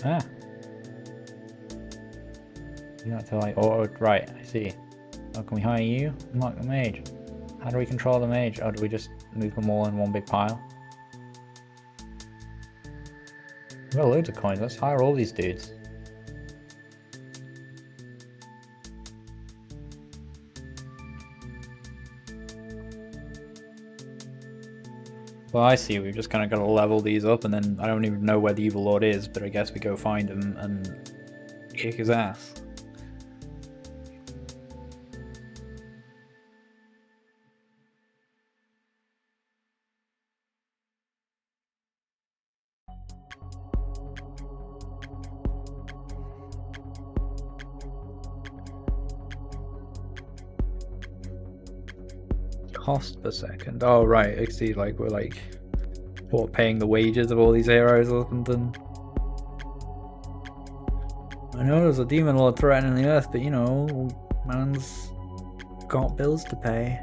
A: Ah. You have to like auto. Right, I see. Oh, can we hire you? Unlock the mage. How do we control the mage? Or do we just move them all in one big pile? We've got loads of coins. Let's hire all these dudes. Well, I see. We've just kind of got to level these up, and then I don't even know where the Evil Lord is, but I guess we go find him and kick his ass. Cost per second. Oh right, I see. Like we're like, what, paying the wages of all these heroes or something. I know there's a demon lord threatening the earth, but you know, man's got bills to pay.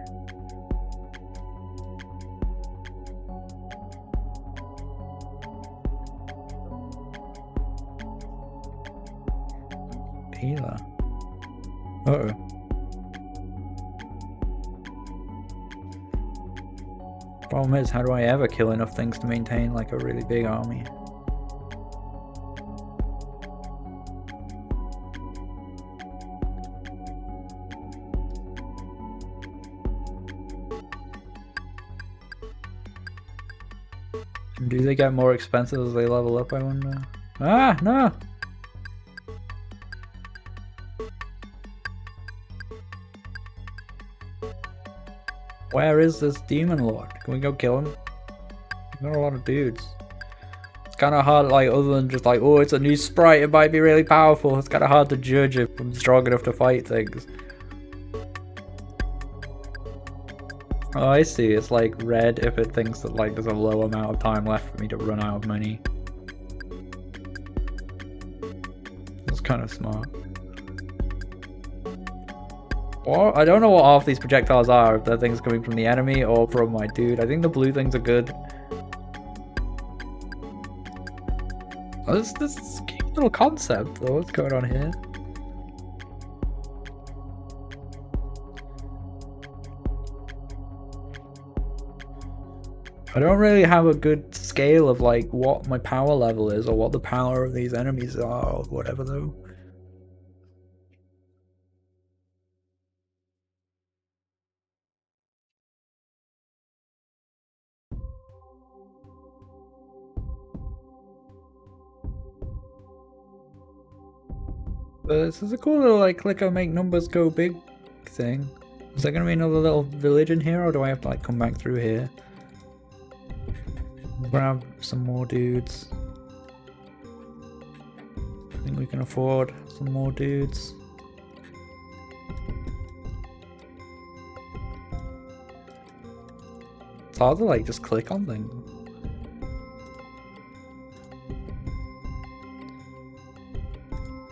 A: Healer. Uh-oh. Problem is, how do I ever kill enough things to maintain like a really big army? Do they get more expensive as they level up, I wonder? Ah, no! Where is this demon lord? Can we go kill him? There are a lot of dudes. It's kind of hard, like, other than just like, oh, it's a new sprite, it might be really powerful. It's kind of hard to judge if I'm strong enough to fight things. Oh, I see. It's like red if it thinks that like there's a low amount of time left for me to run out of money. That's kind of smart. Well, I don't know what half these projectiles are, if they're things coming from the enemy or from my dude. I think the blue things are good. Oh, this cute little concept though. What's going on here? I don't really have a good scale of like what my power level is or what the power of these enemies are or whatever though. But this is a cool little like click or make numbers go big thing. Is there gonna be another little village in here, or do I have to like come back through here? Grab some more dudes. I think we can afford some more dudes. It's hard to like just click on things.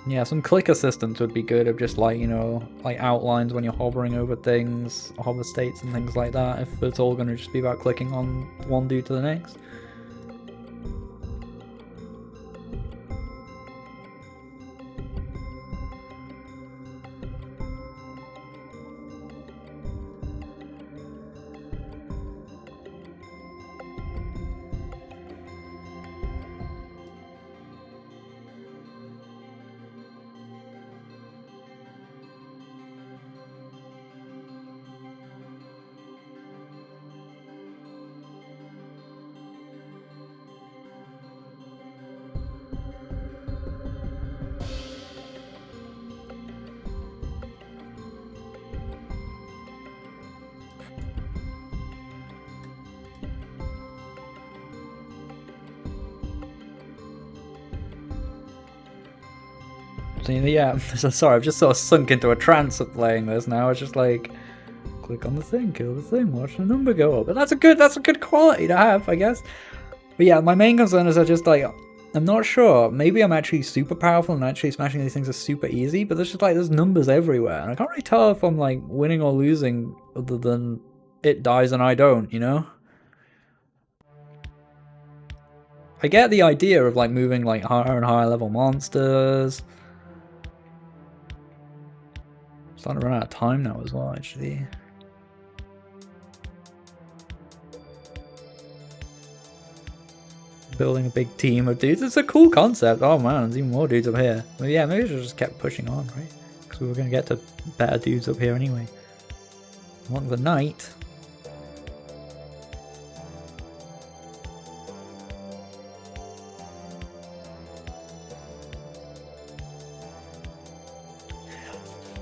A: Yeah, some click assistance would be good, of just like, you know, like outlines when you're hovering over things, hover states and things like that, if it's all going to just be about clicking on one dude to the next. Yeah, sorry, I've just sort of sunk into a trance of playing this now. It's just like, click on the thing, kill the thing, watch the number go up. But that's a good quality to have, I guess. But yeah, my main concern is I just like, I'm not sure. Maybe I'm actually super powerful and actually smashing these things is super easy, but there's just like, there's numbers everywhere. And I can't really tell if I'm like winning or losing other than it dies and I don't, you know? I get the idea of like moving like higher and higher level monsters. Starting to run out of time now as well, actually. Building a big team of dudes. It's a cool concept. Oh man, there's even more dudes up here. But yeah, maybe I should just kept pushing on, right? Because we were going to get to better dudes up here anyway. Along the night.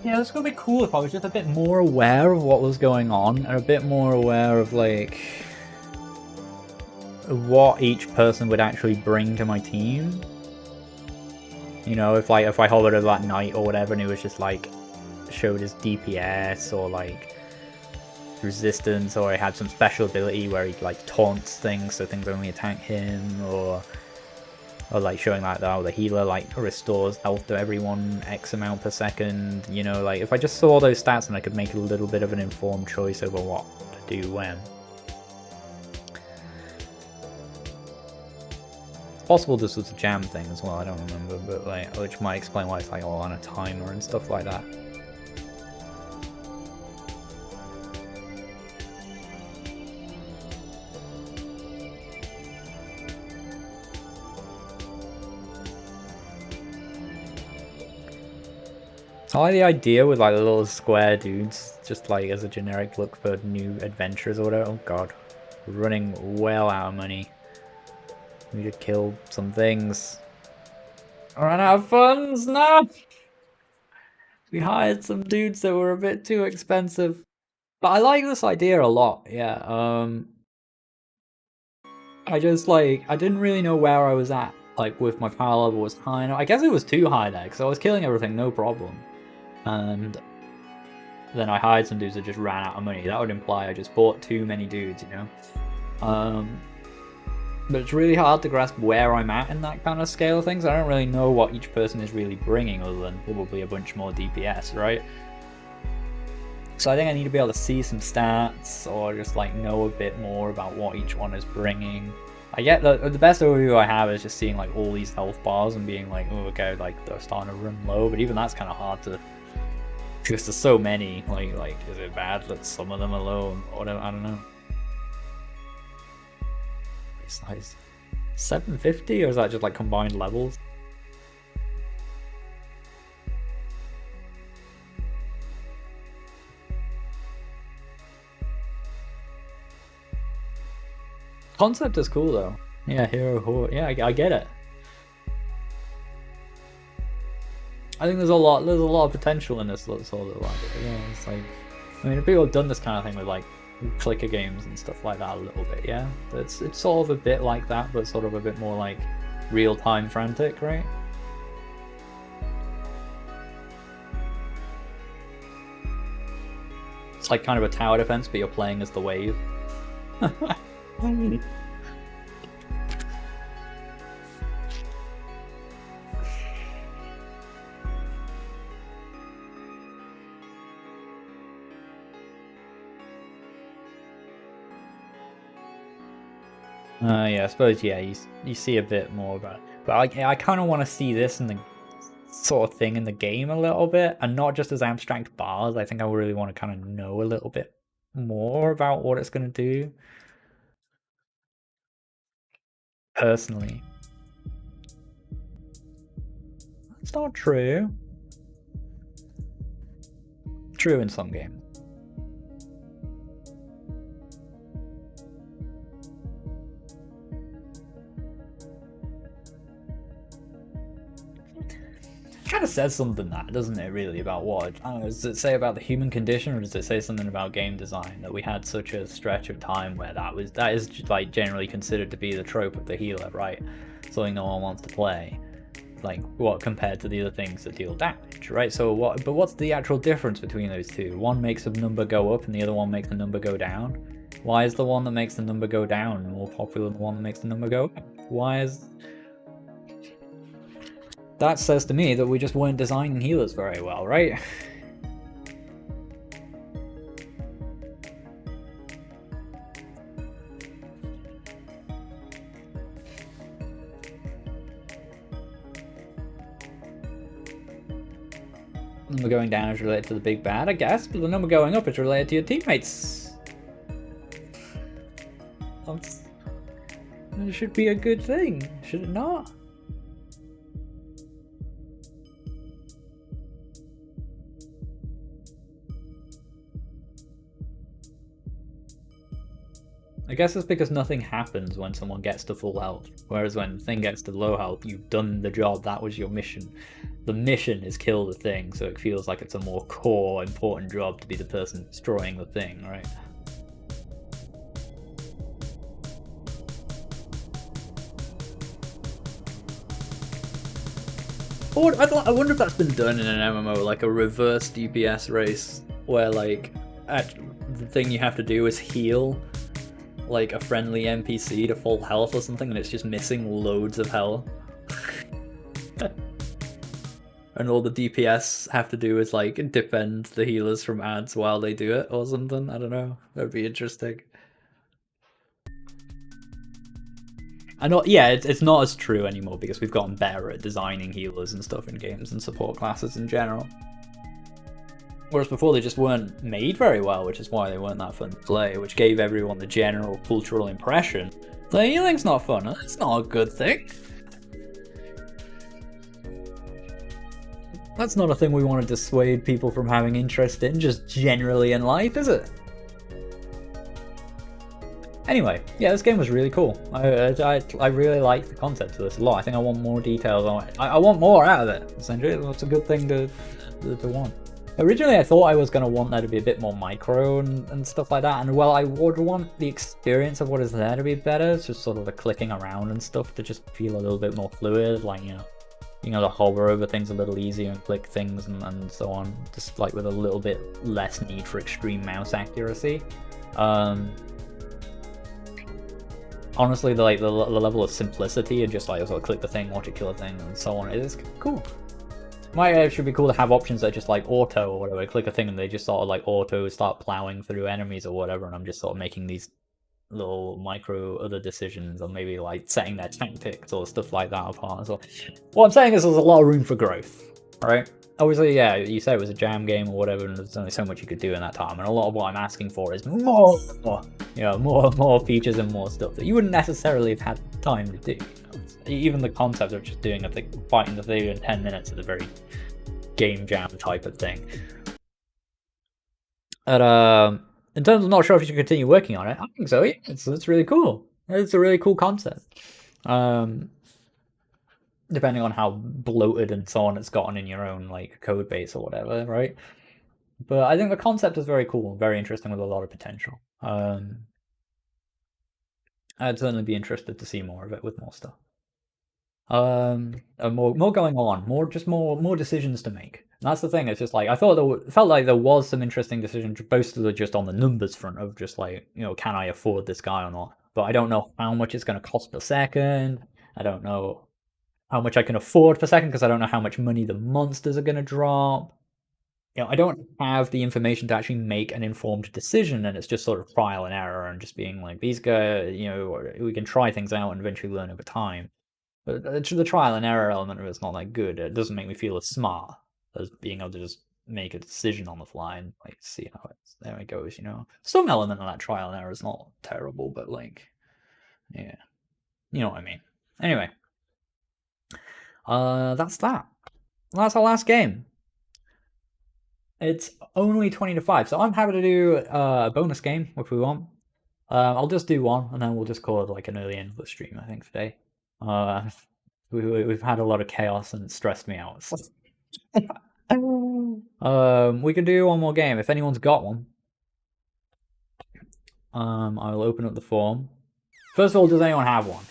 A: Yeah, it's gonna be cool if I was just a bit more aware of what was going on and a bit more aware of like what each person would actually bring to my team. You know, if I hovered over that knight or whatever and it was just like showed his DPS or like resistance, or he had some special ability where he like taunts things so things only attack him, or like showing like that, the healer like restores health to everyone X amount per second, you know, like if I just saw those stats and I could make a little bit of an informed choice over what to do when. It's possible this was a jam thing as well, I don't remember, but like, which might explain why it's like all on a timer and stuff like that. I like the idea with like the little square dudes, just like as a generic look for new adventures or whatever. Oh god, we're running well out of money. We need to kill some things. I ran out of funds, no! We hired some dudes that were a bit too expensive. But I like this idea a lot, yeah. I just like, I didn't really know where I was at, like with my power level was high enough. I guess it was too high there, because I was killing everything, no problem. And then I hired some dudes that just ran out of money. That would imply I just bought too many dudes, you know? But it's really hard to grasp where I'm at in that kind of scale of things. I don't really know what each person is really bringing other than probably a bunch more DPS, right? So I think I need to be able to see some stats or just like know a bit more about what each one is bringing. I get the best overview I have is just seeing like all these health bars and being like, oh, okay, like they're starting to run low, but even that's kind of hard to, because there's so many. Like, is it bad that some of them are low or whatever? I don't know. Size 750, or is that just like combined levels? Concept is cool though. Yeah, hero horde. Yeah, I get it. I think there's a lot of potential in this sort of like, yeah, it's like, I mean, if people have done this kind of thing with like clicker games and stuff like that a little bit, yeah, it's sort of a bit like that, but sort of a bit more like real-time frantic, right? It's like kind of a tower defense, but you're playing as the wave. Yeah, I suppose, yeah, you see a bit more about it. But I kind of want to see this in the sort of thing in the game a little bit, and not just as abstract bars. I think I really want to kind of know a little bit more about what it's going to do. Personally. That's not true. True in some games. Kind of says something, that doesn't it, really, about what, I don't know, does it say about the human condition, or does it say something about game design, that we had such a stretch of time where that is like generally considered to be the trope of the healer, right? Something no one wants to play, like what compared to the other things that deal damage, right? So what's the actual difference between those two? One makes a number go up and the other one makes the number go down. Why is the one that makes the number go down more popular than the one that makes the number go up? Why is... That says to me that we just weren't designing healers very well, right? Number going down is related to the big bad, I guess, but the number going up is related to your teammates. It should be a good thing, should it not? I guess it's because nothing happens when someone gets to full health, whereas when the thing gets to low health, you've done the job, that was your mission. The mission is kill the thing, so it feels like it's a more core, important job to be the person destroying the thing, right? I wonder if that's been done in an MMO, like a reverse DPS race, where like the thing you have to do is heal like a friendly NPC to full health or something, and it's just missing loads of health. And all the DPS have to do is like defend the healers from ads while they do it or something. I don't know. That'd be interesting. I know, yeah, it's not as true anymore because we've gotten better at designing healers and stuff in games and support classes in general. Whereas before they just weren't made very well, which is why they weren't that fun to play, which gave everyone the general cultural impression that healing's not fun. It's not a good thing. That's not a thing we want to dissuade people from having interest in, just generally in life, is it? Anyway, yeah, this game was really cool. I really liked the concept of this a lot. I think I want more details on it. I want more out of it, essentially. It's a good thing to want. Originally, I thought I was going to want there to be a bit more micro and stuff like that. And well, I would want the experience of what is there to be better. It's just sort of the clicking around and stuff to just feel a little bit more fluid. Like, you know, to hover over things a little easier and click things and so on. Just like with a little bit less need for extreme mouse accuracy. Honestly, the level of simplicity and just like sort of click the thing, watch it kill a thing, and so on, it is cool. Might should be cool to have options that just like auto or whatever. Click a thing and they just sort of like auto start plowing through enemies or whatever, and I'm just sort of making these little micro other decisions, or maybe like setting their tactics or stuff like that apart as well. What I'm saying is there's a lot of room for growth, right? Obviously, yeah, you say it was a jam game or whatever, and there's only so much you could do in that time, and a lot of what I'm asking for is more features and more stuff that you wouldn't necessarily have had time to do. Even the concept of just doing a thing, fighting the thing in 10 minutes is a very game jam type of thing. But in terms of not sure if you should continue working on it, I think so. Yeah, it's really cool. It's a really cool concept. Depending on how bloated and so on it's gotten in your own like code base or whatever, right? But I think the concept is very cool, very interesting with a lot of potential. I'd certainly be interested to see more of it with more stuff. More going on, more decisions to make. And that's the thing. It's just like I felt like there was some interesting decisions, mostly just on the numbers front of just like, you know, can I afford this guy or not? But I don't know how much it's going to cost per second. I don't know how much I can afford per second because I don't know how much money the monsters are going to drop. You know, I don't have the information to actually make an informed decision, and it's just sort of trial and error and just being like, these guys, you know, we can try things out and eventually learn over time. But the trial and error element of it's not that good. It doesn't make me feel as smart as being able to just make a decision on the fly and like see how there it goes, you know. Some element of that trial and error is not terrible, but like, yeah, you know what I mean. Anyway, that's that. That's our last game. It's only 20 to 5, so I'm happy to do a bonus game if we want. I'll just do one, and then we'll just call it like an early end of the stream, I think, today. We've had a lot of chaos and it stressed me out. We can do one more game if anyone's got one. I'll open up the form. First of all, does anyone have one?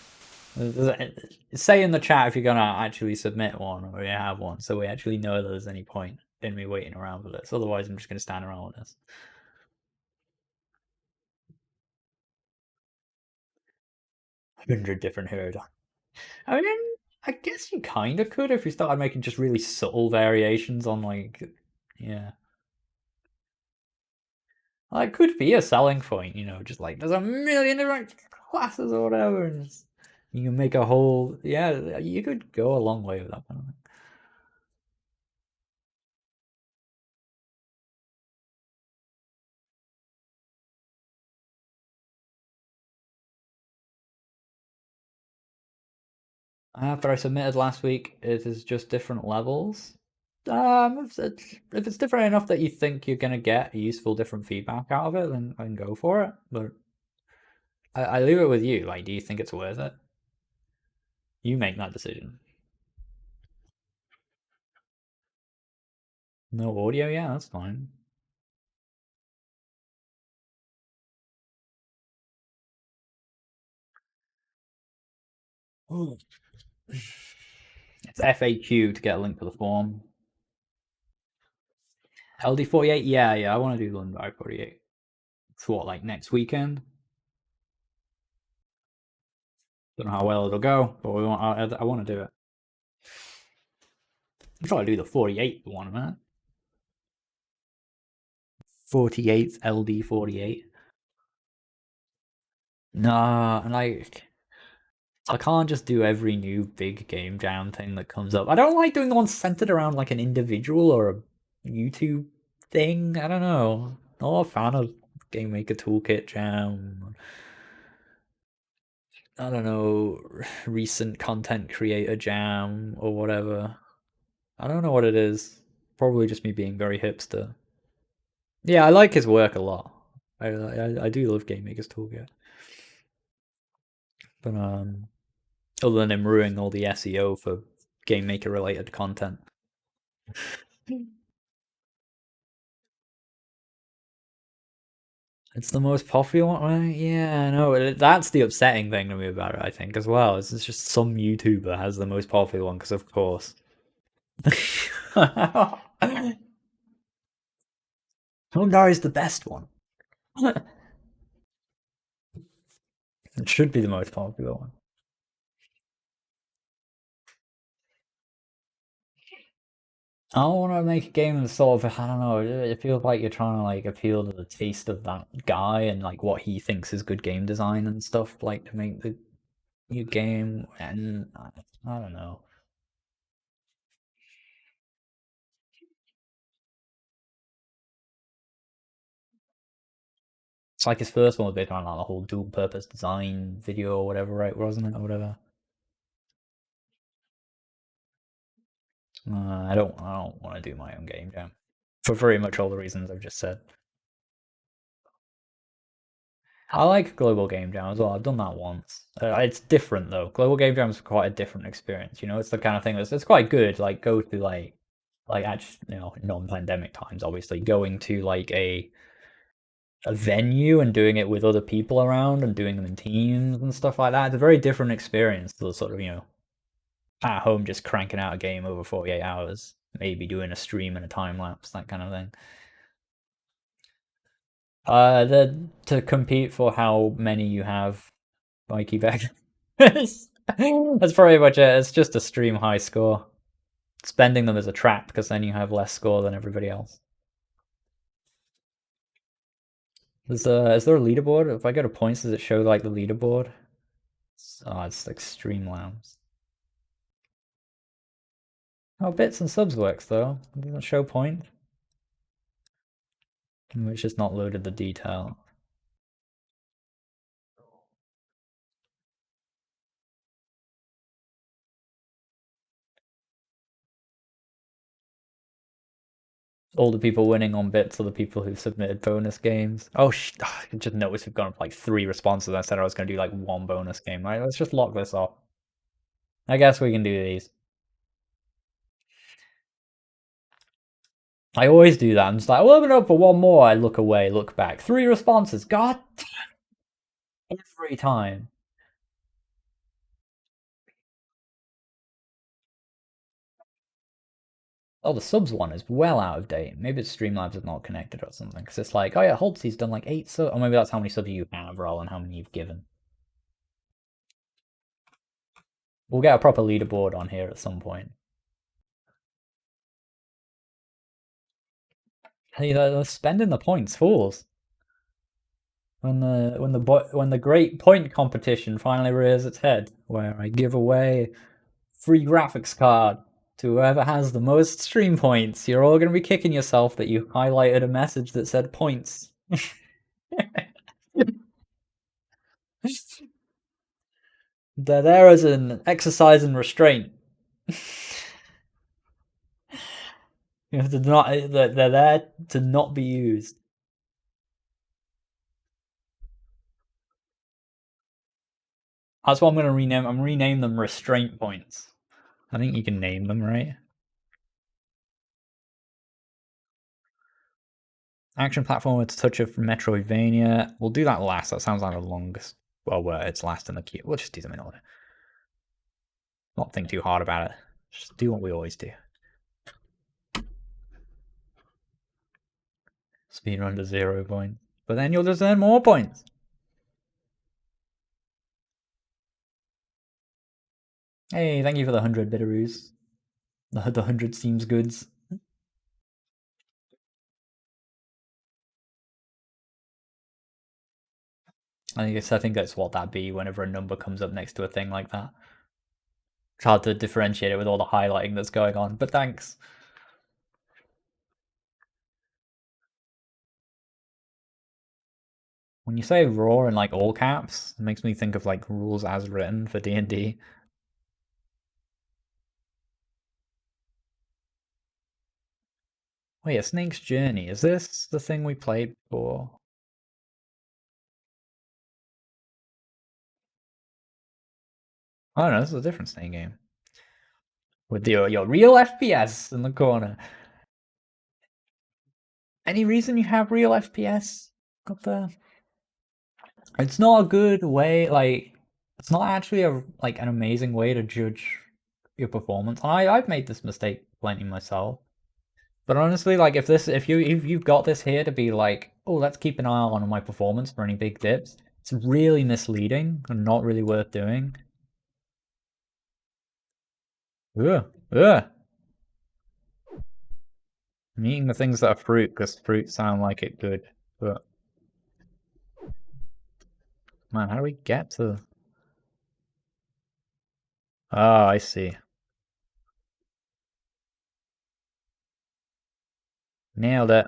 A: Say in the chat if you're gonna actually submit one or you have one, so we actually know that there's any point in me waiting around for this. Otherwise, I'm just gonna stand around with this. 100 different heroes. I mean, I guess you kind of could if you started making just really subtle variations on, like, yeah. Well, it could be a selling point, you know, just like there's a million different classes or whatever, and just, you can make a whole, yeah, you could go a long way with that kind of thing. After I submitted last week, it is just different levels. If it's different enough that you think you're gonna get useful different feedback out of it, then go for it. But I leave it with you. Like, do you think it's worth it? You make that decision. No audio? Yeah, that's fine. Oh. It's FAQ to get a link to the form. LD48? Yeah, I want to do London 48. It's what, like next weekend? Don't know how well it'll go, but I want to do it. I'm trying to do the 48th one, man. 48th LD48. Nah, and like, I can't just do every new big game jam thing that comes up. I don't like doing the ones centered around like an individual or a YouTube thing. I don't know. Not a fan of Game Maker Toolkit Jam. I don't know, recent content creator jam or whatever. I don't know what it is. Probably just me being very hipster. Yeah, I like his work a lot. I do love Game Maker's Toolkit. But other than him ruining all the SEO for Game Maker related content. It's the most popular one, right? Yeah, no, that's the upsetting thing to me about it, I think, as well. It's just some YouTuber has the most popular one, because of course. Homedar is the best one. It should be the most popular one. I want to make a game that's sort of, I don't know, it feels like you're trying to like appeal to the taste of that guy and like what he thinks is good game design and stuff, like to make the new game, and I don't know. It's like his first one was based on like the whole dual purpose design video or whatever, right? Wasn't it, or whatever? I don't want to do my own game jam for very much all the reasons I've just said. I like Global Game Jam as well. I've done that once. It's different though. Global Game Jam is quite a different experience. You know, it's the kind of thing that's it's quite good. Like go to like actually, you know, non-pandemic times, obviously going to like a venue and doing it with other people around and doing them in teams and stuff like that. It's a very different experience to the sort of, you know, at home just cranking out a game over 48 hours, maybe doing a stream and a time lapse, that kind of thing. To compete for how many you have, Mikey back. That's pretty much it. It's just a stream high score. Spending them as a trap because then you have less score than everybody else. Is there a leaderboard? If I go to points, does it show like the leaderboard? Oh, it's like Streamlabs. Oh, bits and subs works though. It doesn't show point. It's just not loaded the detail. All the people winning on bits are the people who submitted bonus games. Oh, I just noticed we've gone up like 3 responses. I said I was going to do like 1 bonus game. Right, let's just lock this off. I guess we can do these. I always do that. I'm just like, we'll open it up for 1 more. I look away, look back. 3 responses. God every time. Oh, the subs one is well out of date. Maybe it's Streamlabs is not connected or something. Because it's like, oh yeah, Holtzy's done like 8 subs. Or maybe that's how many subs you have rather than how many you've given. We'll get a proper leaderboard on here at some point. Hey, they're spending the points, fools. When the great point competition finally rears its head, where I give away free graphics card to whoever has the most stream points, you're all gonna be kicking yourself that you highlighted a message that said points. They're there as an exercise in restraint. You have to not. They're there to not be used. That's what I'm gonna rename. I'm rename them restraint points. I think you can name them, right? Action platform with a touch of Metroidvania. We'll do that last. That sounds like the longest. Well, where it's last in the queue. We'll just do them in order. Not think too hard about it. Just do what we always do. Speedrun to 0 points. But then you'll just earn more points. Hey, thank you for the 100 Bitteroos. The 100 seems goods. I think that's what that'd be whenever a number comes up next to a thing like that. It's hard to differentiate it with all the highlighting that's going on, but thanks. When you say raw in like all caps, it makes me think of like rules as written for D&D. Wait, A Snake's Journey. Is this the thing we played before? Oh no, this is a different Snake game. With your real FPS in the corner. Any reason you have real FPS up there? It's not a good way, like, it's not actually an amazing way to judge your performance. I've made this mistake plenty myself. But honestly, like if you've got this here to be like, oh, let's keep an eye on my performance for any big dips, it's really misleading and not really worth doing. Ugh, ugh. I'm eating the things that are fruit because fruit sound like it good, but man, how do we get to? Ah, I see. Nailed it.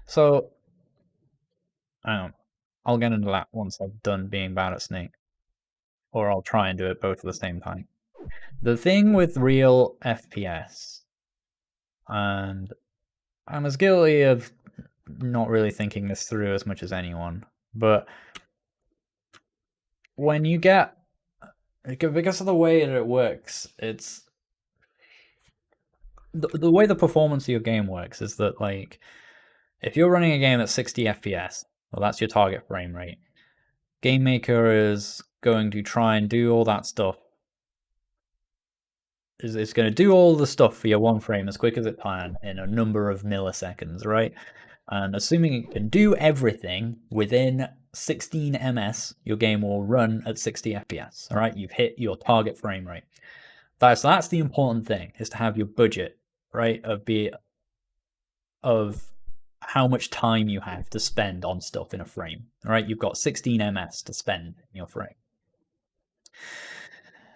A: So, I don't know. I'll get into that once I've done being bad at Snake. Or I'll try and do it both at the same time. The thing with real FPS, and I'm as guilty of not really thinking this through as much as anyone, but when you get, because of the way that it works, it's the way the performance of your game works is that, like, if you're running a game at 60 FPS, well, that's your target frame rate. Game Maker is going to try and do all that stuff. It's going to do all the stuff for your one frame as quick as it can in a number of milliseconds, right? And assuming it can do everything within 16 ms, your game will run at 60 FPS. All right, you've hit your target frame rate. That's the important thing, is to have your budget, right, of how much time you have to spend on stuff in a frame. All right, you've got 16 ms to spend in your frame.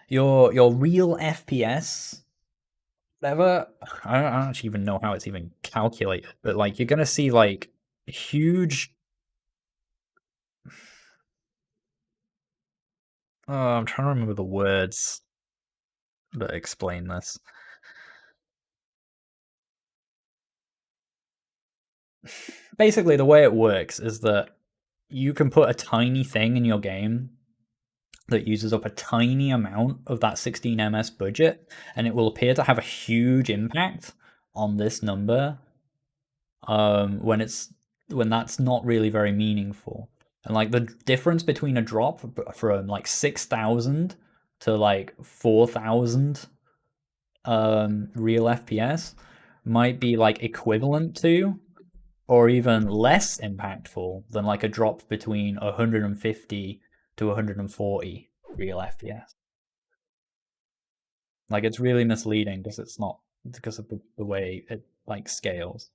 A: Your real FPS, whatever, I don't actually even know how it's even calculated, but like you're gonna see like huge. Oh, I'm trying to remember the words that explain this. Basically, the way it works is that you can put a tiny thing in your game that uses up a tiny amount of that 16 ms budget, and it will appear to have a huge impact on this number when that's not really very meaningful. And like the difference between a drop from like 6,000 to like 4,000 real FPS might be like equivalent to, or even less impactful than like a drop between 150 to 140 real FPS. Like it's really misleading because it's not, because of the way it like scales.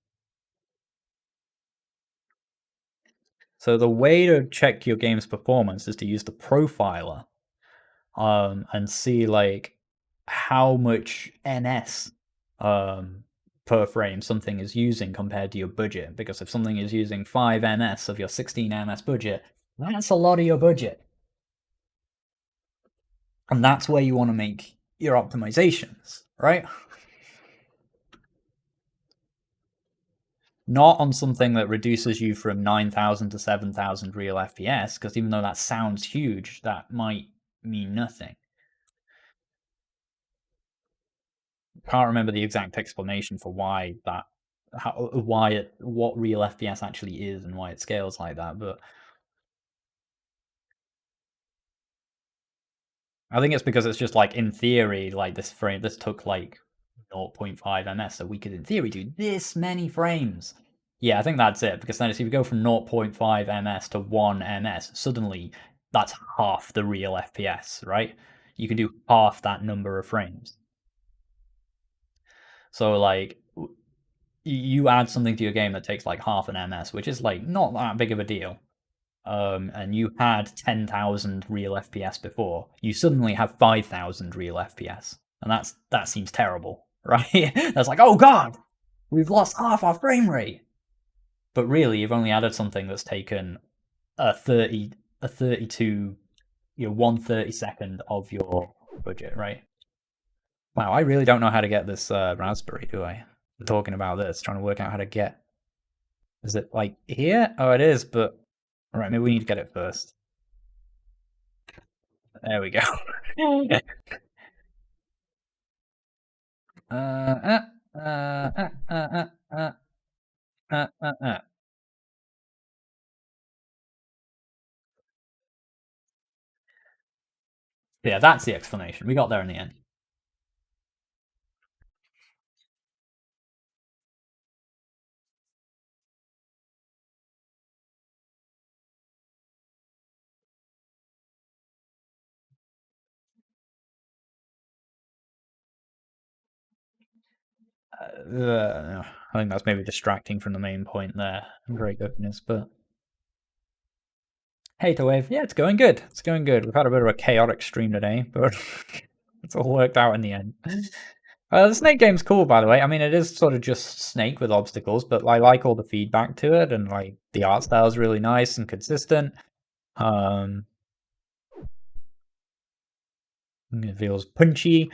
A: So the way to check your game's performance is to use the profiler, and see like how much NS per frame something is using compared to your budget. Because if something is using 5 ms of your 16 ms budget, that's a lot of your budget. And that's where you want to make your optimizations, right? Not on something that reduces you from 9,000 to 7,000 real FPS, because even though that sounds huge, that might mean nothing. Can't remember the exact explanation for why that, what real FPS actually is and why it scales like that, but I think it's because it's just like, in theory, like this took like 0.5 ms, so we could in theory do this many frames. Yeah, I think that's it, because then if you go from 0.5 ms to 1 ms, suddenly that's half the real FPS, right? You can do half that number of frames. So like, you add something to your game that takes like half an ms, which is like not that big of a deal, and you had 10,000 real FPS before, you suddenly have 5,000 real FPS, and that seems terrible, right? That's like, oh god, we've lost half our frame rate. But really, you've only added something that's taken a 32, 1/32 of your budget, right? Wow, I really don't know how to get this Raspberry, do I? I'm talking about this, trying to work out how to get. Is it like here? Oh, it is, but all right, maybe we need to get it first. There we go. Yeah, that's the explanation. We got there in the end. I think that's maybe distracting from the main point there. Great goodness, but hey, Wave. Yeah, it's going good. It's going good. We've had a bit of a chaotic stream today, but it's all worked out in the end. The Snake game's cool, by the way. I mean, it is sort of just Snake with obstacles, but I like all the feedback to it, and like the art style is really nice and consistent. It feels punchy.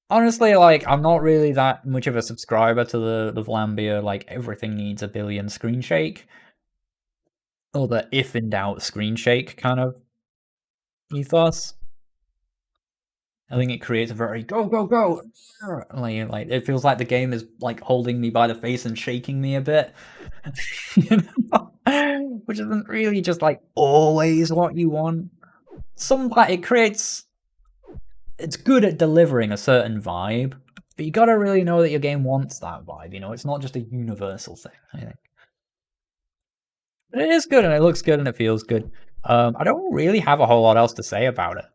A: Honestly, like, I'm not really that much of a subscriber to the Vlambeer, like, everything needs a billion screen shake, or the if in doubt screen shake kind of ethos. I think it creates a very go go go, like it feels like the game is like holding me by the face and shaking me a bit, you know? Which isn't really just like always what you want. It creates. It's good at delivering a certain vibe, but you gotta really know that your game wants that vibe. You know, it's not just a universal thing. I think. But it is good, and it looks good, and it feels good. I don't really have a whole lot else to say about it.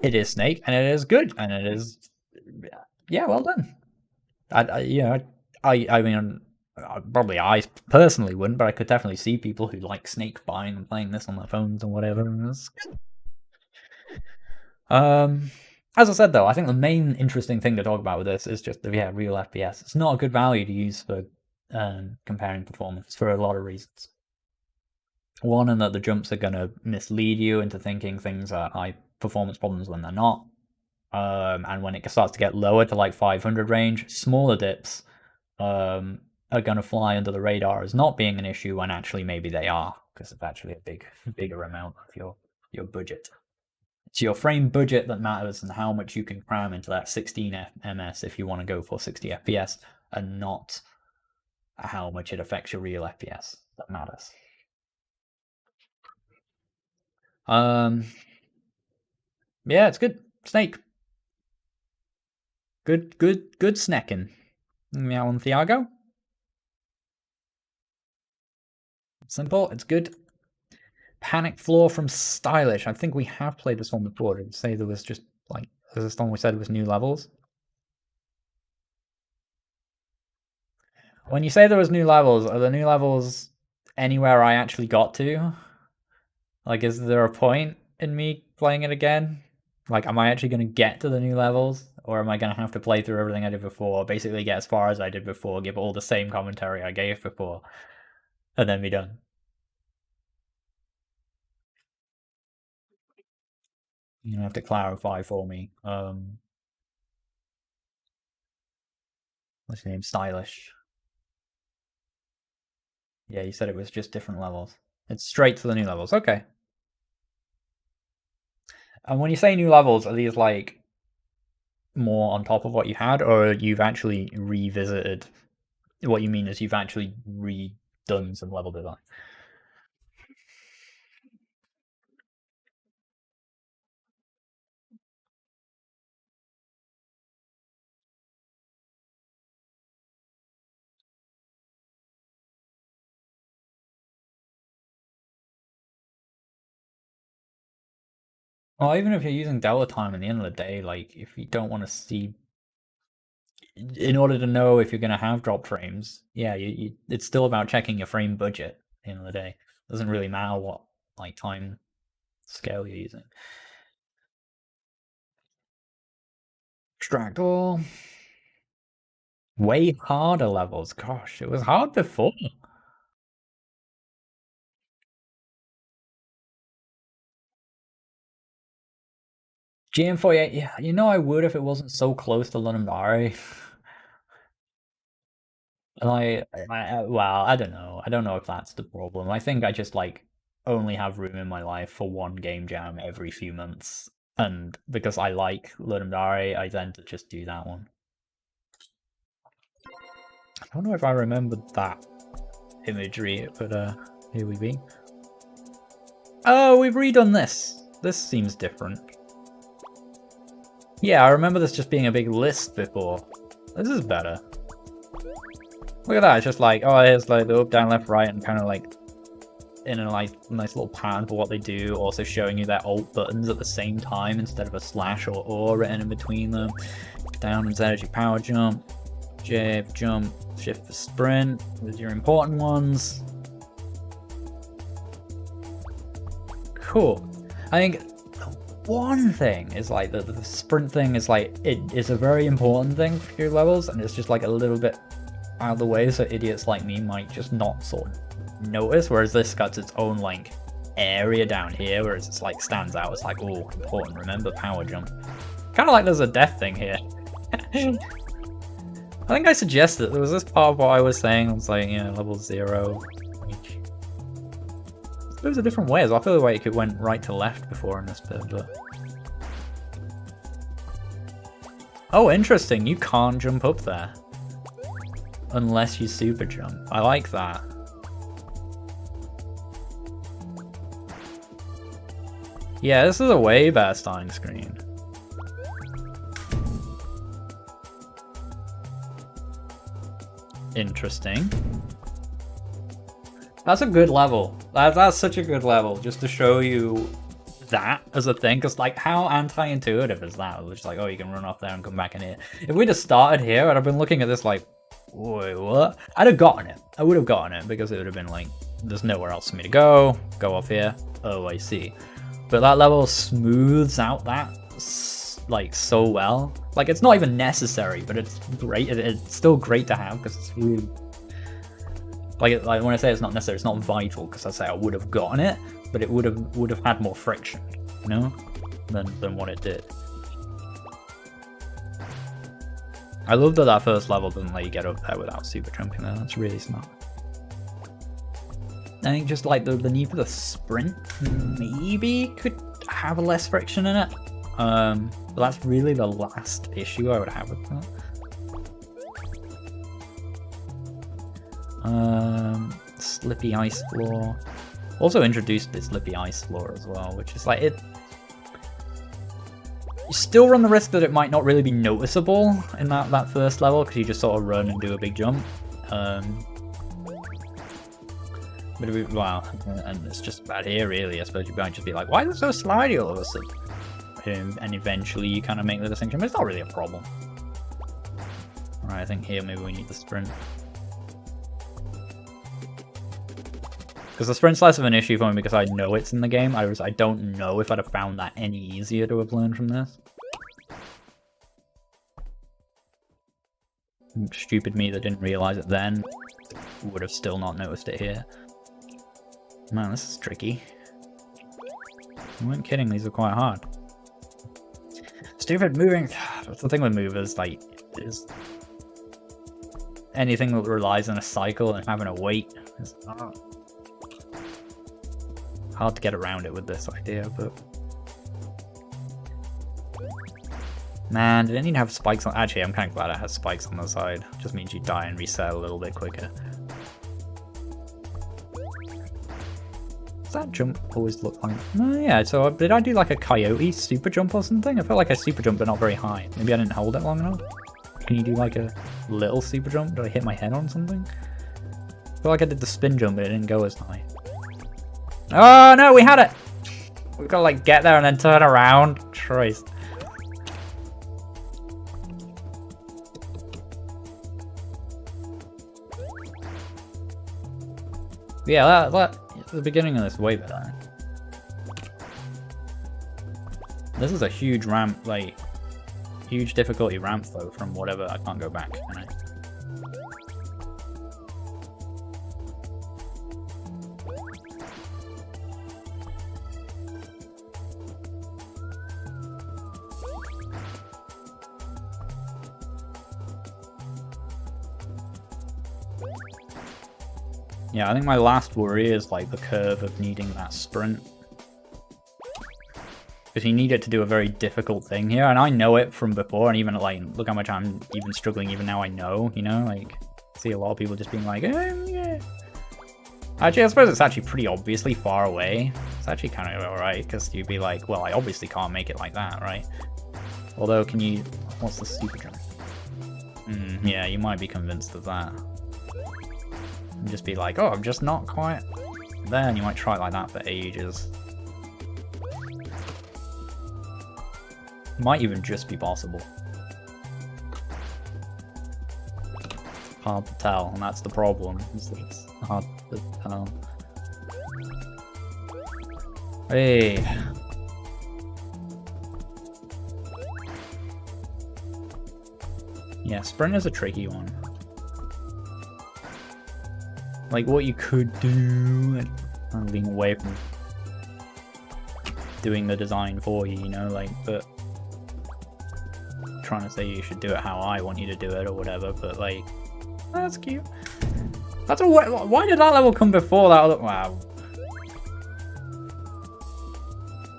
A: It is Snake, and it is good, and it is, yeah, well done. I mean, probably I personally wouldn't, but I could definitely see people who like Snake buying and playing this on their phones or whatever. And it's good. As I said though, I think the main interesting thing to talk about with this is just real FPS. It's not a good value to use for comparing performance for a lot of reasons. One, in that the jumps are going to mislead you into thinking things are high performance problems when they're not. And when it starts to get lower to like 500 range, smaller dips are going to fly under the radar as not being an issue when actually maybe they are, because it's actually a bigger amount of your budget. It's your frame budget that matters and how much you can cram into that 16 ms if you want to go for 60 FPS, and not how much it affects your real FPS that matters. Yeah, it's good. Snake. Good snacking. Meow and Thiago. Simple, it's good. Panic Floor from Stylish. I think we have played this one before. Did you say there was just like, is this one we said was new levels? When you say there was new levels, are the new levels anywhere I actually got to? Like, is there a point in me playing it again? Like, am I actually going to get to the new levels? Or am I going to have to play through everything I did before, basically get as far as I did before, give all the same commentary I gave before, and then be done? You're going to have to clarify for me. What's your name? Stylish. Yeah, you said it was just different levels. It's straight to the new levels. Okay. And when you say new levels, are these like more on top of what you had, or you've actually revisited? What you mean is you've actually redone some level design. Well, even if you're using delta time at the end of the day, like if you don't want to see, in order to know if you're going to have drop frames, yeah, it's still about checking your frame budget at the end of the day. It doesn't really matter what like time scale you're using. Extract all. Way harder levels. Gosh, it was hard before. GM48, yeah, you know I would if it wasn't so close to London Barry. Well, I don't know. I don't know if that's the problem. I think I just like only have room in my life for one game jam every few months, and because I like Ludendare, I tend to just do that one. I don't know if I remembered that imagery, but here we be. Oh, we've redone this. This seems different. Yeah, I remember this just being a big list before. This is better. Look at that, it's just like, oh, here's like the up, down, left, right, and kind of like in a nice little pattern for what they do, also showing you their alt buttons at the same time instead of a slash or written in between them. Down is energy power jump, J for jump, shift for sprint, with your important ones. Cool. I think one thing is like the sprint thing is like, it is a very important thing for your levels, and it's just like a little bit out of the way, so idiots like me might just not sort of notice, whereas this got its own like area down here, whereas it's like stands out. It's like, oh, important, remember power jump. Kind of like there's a death thing here. I think I suggested, there was this part of what I was saying, it was like, you know, level 0 each. There's a different ways. I feel like it went right to left before in this bit, but... Oh, interesting, you can't jump up there. Unless you super jump. I like that. Yeah, this is a way better starting screen. Interesting. That's a good level. That's such a good level, just to show you that as a thing, because like, how anti-intuitive is that? It's like, oh, you can run off there and come back in here. If we'd have started here, I'd have been looking at this like, wait, what? I'd have gotten it. I would have gotten it, because it would have been like, there's nowhere else for me to go. Go off here. Oh, I see. But that level smooths out that like so well. Like, it's not even necessary, but it's great. It's still great to have, because it's really like when I say it's not necessary, it's not vital, because I say I would have gotten it, but it would have had more friction, you know, than what it did. I love that that first level doesn't let you get up there without super jumping there. That's really smart. I think just like the need for the sprint maybe could have less friction in it. But that's really the last issue I would have with that. Slippy ice floor. Also introduced this slippy ice floor as well, which is like, it. You still run the risk that it might not really be noticeable in that first level, because you just sort of run and do a big jump. But wow, and it's just about here really. I suppose you might just be like, why is it so slidey all of a sudden? And eventually you kind of make the distinction, but it's not really a problem. Alright, I think here maybe we need the sprint. Because the sprint's less of an issue for me because I know it's in the game. I don't know if I'd have found that any easier to have learned from this. Stupid me that didn't realize it then would have still not noticed it here. Man, this is tricky. I weren't kidding, these are quite hard. Stupid moving. That's the thing with movers, like, is anything that relies on a cycle and having to wait is hard to get around it with this idea, but man, did it need to have spikes on? Actually, I'm kind of glad it has spikes on the side. Just means you die and reset a little bit quicker. Does that jump always look like? Oh yeah, so did I do like a coyote super jump or something? I felt like I super jumped but not very high. Maybe I didn't hold it long enough? Can you do like a little super jump? Did I hit my head on something? I feel like I did the spin jump but it didn't go as high. Oh no, we had it! We've got to like get there and then turn around. Christ. Yeah, that the beginning of this way better. This is a huge ramp, like huge difficulty ramp though from whatever. I can't go back, can I? Yeah, I think my last worry is like the curve of needing that sprint. Because you need it to do a very difficult thing here, and I know it from before, and even like, look how much I'm even struggling even now I know, you know, like, I see a lot of people just being like, yeah. Actually, I suppose it's actually pretty obviously far away. It's actually kind of alright, because you'd be like, well, I obviously can't make it like that, right? Although, can you, what's the super jump? Yeah, you might be convinced of that. And just be like, oh, I'm just not quite there, and you might try it like that for ages. Might even just be possible. Hard to tell, and that's the problem. It's hard to tell. Hey. Yeah, sprint is a tricky one. Like what you could do, and being away from doing the design for you, you know, like, but trying to say you should do it how I want you to do it or whatever, but like, that's cute. That's a why did that level come before that other? Wow.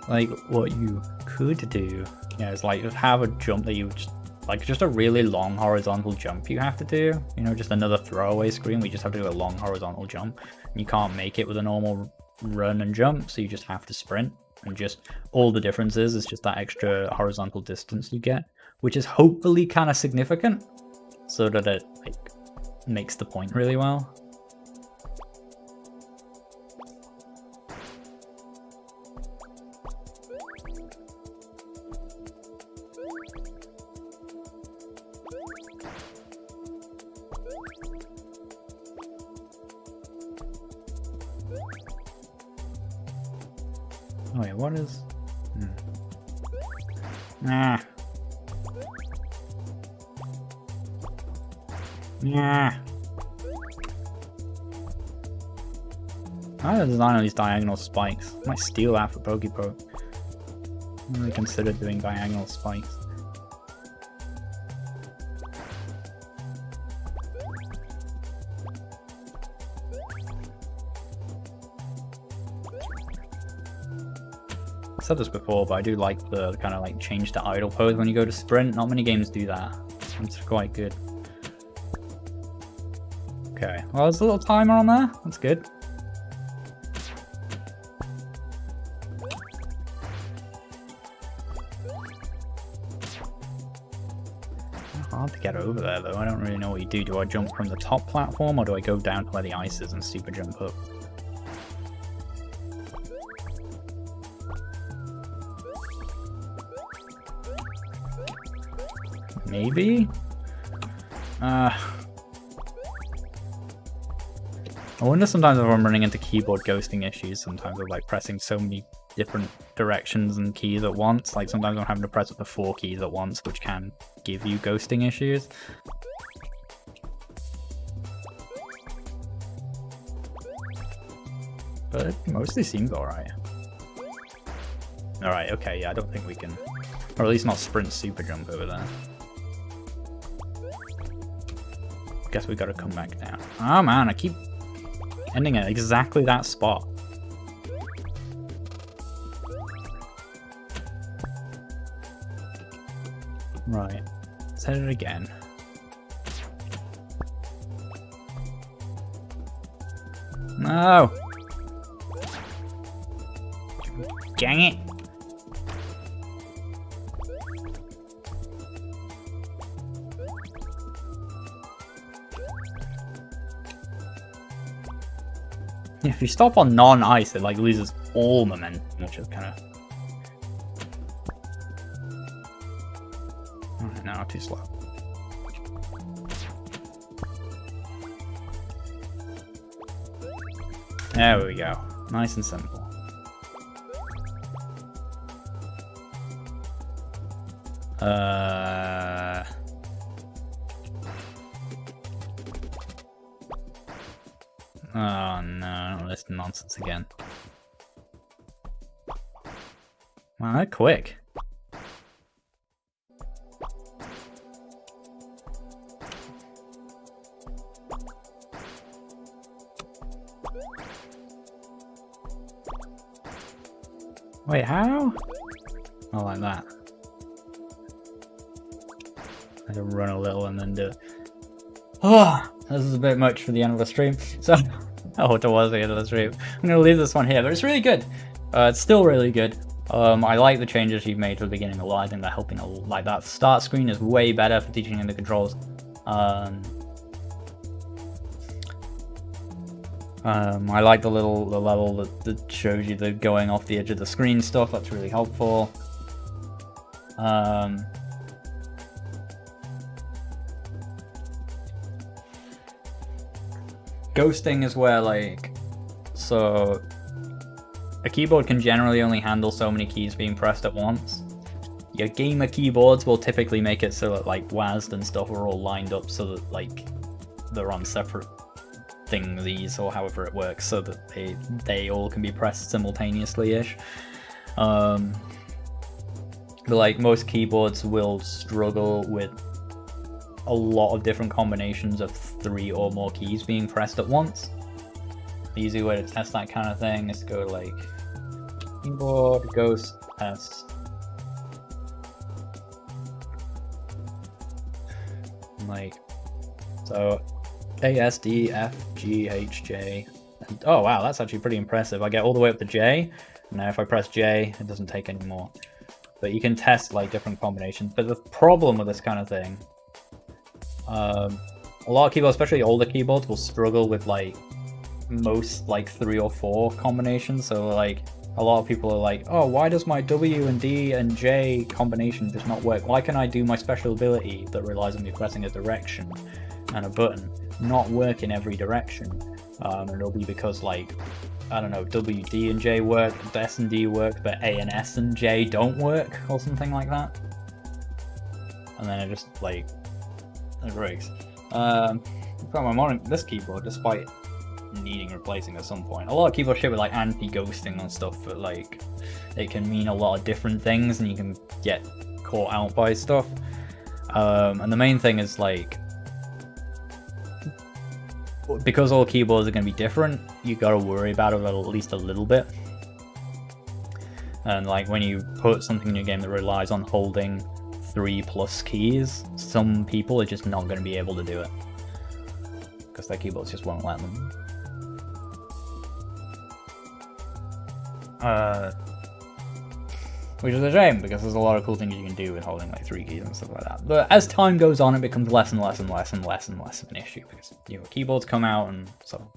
A: Like what you could do, you know, is like have a jump that you just like just a really long horizontal jump you have to do, you know, just another throwaway screen. We just have to do a long horizontal jump. And you can't make it with a normal run and jump, so you just have to sprint. And just all the differences is just that extra horizontal distance you get, which is hopefully kind of significant, so that it like makes the point really well. Oh wait, what is? Nah. Nah. I had a design on these diagonal spikes. I might steal that for Pokepoke. I really considered doing diagonal spikes. I said this before, but I do like the kind of like change to idle pose when you go to sprint. Not many games do that. It's quite good. Okay, well, there's a little timer on there. That's good. Hard to get over there though. I don't really know what you do. Do I jump from the top platform, or do I go down to where the ice is and super jump up? Maybe? I wonder sometimes if I'm running into keyboard ghosting issues, sometimes with like pressing so many different directions and keys at once. Like sometimes I'm having to press up to 4 keys at once, which can give you ghosting issues. But it mostly seems alright. Alright, okay, yeah, I don't think we can... Or at least not sprint super jump over there. Guess we gotta come back down. Oh man, I keep ending at exactly that spot. Right, let's hit it again. No! Dang it! If you stop on non-ice, it like loses all momentum, which is kind of... Alright, now too slow. There we go. Nice and simple. Oh no, not this nonsense again. Wow, that quick. Wait, how? Oh, like that. I can run a little and then do it. Oh, this is a bit much for the end of the stream. So, oh, it was the end of the stream. I'm gonna leave this one here, but it's really good. It's still really good. I like the changes you've made to the beginning a lot. I think they're helping a lot. Like that start screen is way better for teaching you the controls. I like the level that shows you the going off the edge of the screen stuff. That's really helpful. Ghosting is where, like, so a keyboard can generally only handle so many keys being pressed at once. Your gamer keyboards will typically make it so that, like, WASD and stuff are all lined up so that, like, they're on separate thingies or however it works, so that they all can be pressed simultaneously-ish. But, like, most keyboards will struggle with a lot of different combinations of 3 or more keys being pressed at once. The easy way to test that kind of thing is to go to, like, keyboard ghost test. Like, so A, S, D, F, G, H, J. And, oh wow, that's actually pretty impressive. I get all the way up to J. Now if I press J, it doesn't take any more. But you can test like different combinations. But the problem with this kind of thing, a lot of keyboards, especially older keyboards, will struggle with like most like 3 or 4 combinations. So like a lot of people are like, oh, why does my W and D and J combination just not work? Why can I do my special ability that relies on me pressing a direction and a button not work in every direction? And it'll be because, like, I don't know, W, D, and J work, S and D work, but A and S and J don't work, or something like that. And then it just, like, it breaks. I've got my monitor, this keyboard, despite needing replacing at some point. A lot of keyboard shit with, like, anti-ghosting and stuff, but, like, it can mean a lot of different things, and you can get caught out by stuff. And the main thing is, like, because all keyboards are going to be different, you got to worry about it at least a little bit. And like when you put something in your game that relies on holding 3+ keys, some people are just not going to be able to do it because their keyboards just won't let them. Which is a shame, because there's a lot of cool things you can do with holding like 3 keys and stuff like that. But as time goes on, it becomes less and less and less and less and less of an issue, because, you know, keyboards come out and so.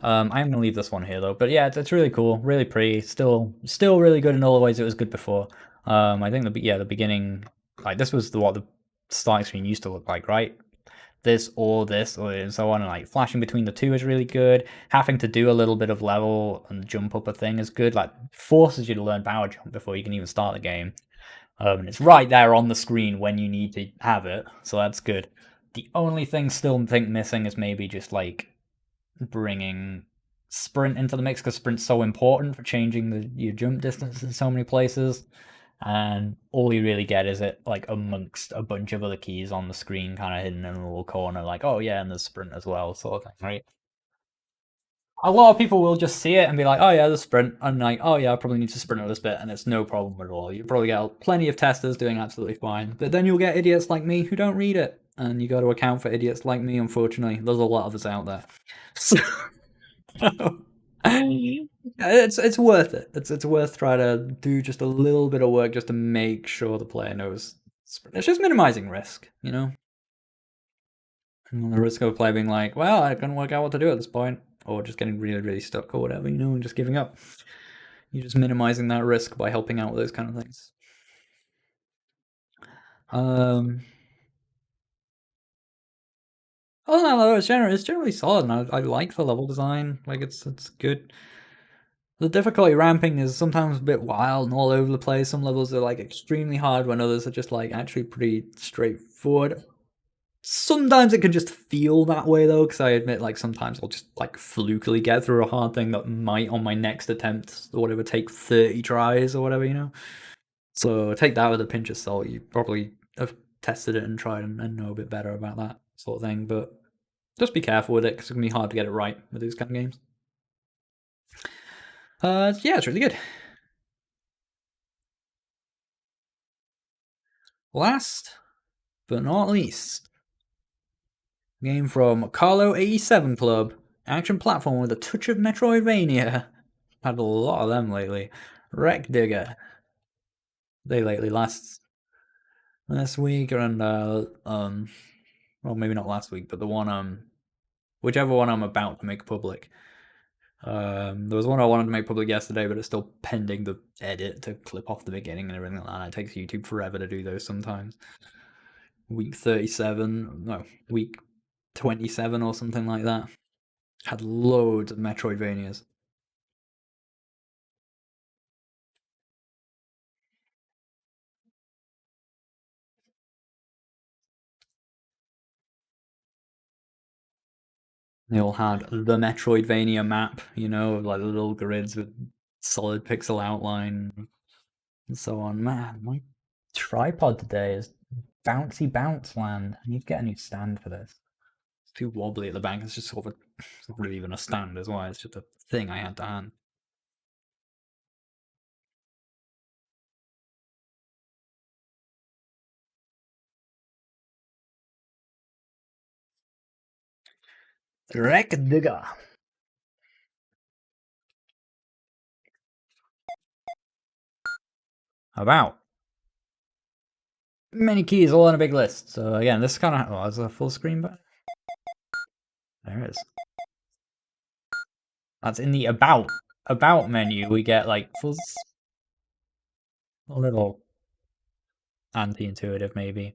A: I'm gonna leave this one here though, but yeah, it's really cool, really pretty, still really good in all the ways it was good before. I think the beginning, like this was what the starting screen used to look like, right? this or this or so on, and like flashing between the two is really good. Having to do a little bit of level and jump up a thing is good. Like forces you to learn power jump before you can even start the game. And it's right there on the screen when you need to have it, so that's good. The only thing still think missing is maybe just like bringing sprint into the mix, because sprint's so important for changing your jump distance in so many places. And all you really get is it like amongst a bunch of other keys on the screen, kind of hidden in a little corner, like, oh yeah, and there's sprint as well, sort of thing, right? A lot of people will just see it and be like, oh yeah, there's sprint, and like, oh yeah, I probably need to sprint a this bit, and it's no problem at all. You probably get plenty of testers doing absolutely fine, but then you'll get idiots like me who don't read it, and you got to account for idiots like me, unfortunately. There's a lot of us out there. So, it's worth it. It's worth trying to do just a little bit of work just to make sure the player knows. It's just minimizing risk, you know? And the risk of a player being like, well, I couldn't work out what to do at this point, or just getting really, really stuck or whatever, you know, and just giving up. You're just minimizing that risk by helping out with those kind of things. Oh no, it's generally solid, and I like the level design. Like it's good. The difficulty ramping is sometimes a bit wild and all over the place. Some levels are like extremely hard, when others are just like actually pretty straightforward. Sometimes it can just feel that way though, because I admit, like, sometimes I'll just like flukily get through a hard thing that might on my next attempt or whatever take 30 tries or whatever, you know. So take that with a pinch of salt. You probably have tested it and tried and know a bit better about that sort of thing, but just be careful with it, because it can be hard to get it right with these kind of games. Yeah, it's really good. Last but not least, game from Carlo 87 Club, action platform with a touch of Metroidvania. Had a lot of them lately. Wreck Digger. They lately last week, and well, maybe not last week, but the one whichever one I'm about to make public. There was one I wanted to make public yesterday, but it's still pending the edit to clip off the beginning and everything like that. It takes YouTube forever to do those sometimes. Week 37, no, week 27 or something like that. Had loads of Metroidvanias. They all had the Metroidvania map, you know, like the little grids with solid pixel outline and so on. Man, my tripod today is bouncy bounce land. I need to get a new stand for this. It's too wobbly at the back. It's just sort of it's not really even a stand as well. It's just a thing I had to hand. Wreck Digger. About many keys all on a big list. So again, this is kind of is a full screen button. There it is. That's in the about menu. We get like fuzz, a little anti-intuitive maybe.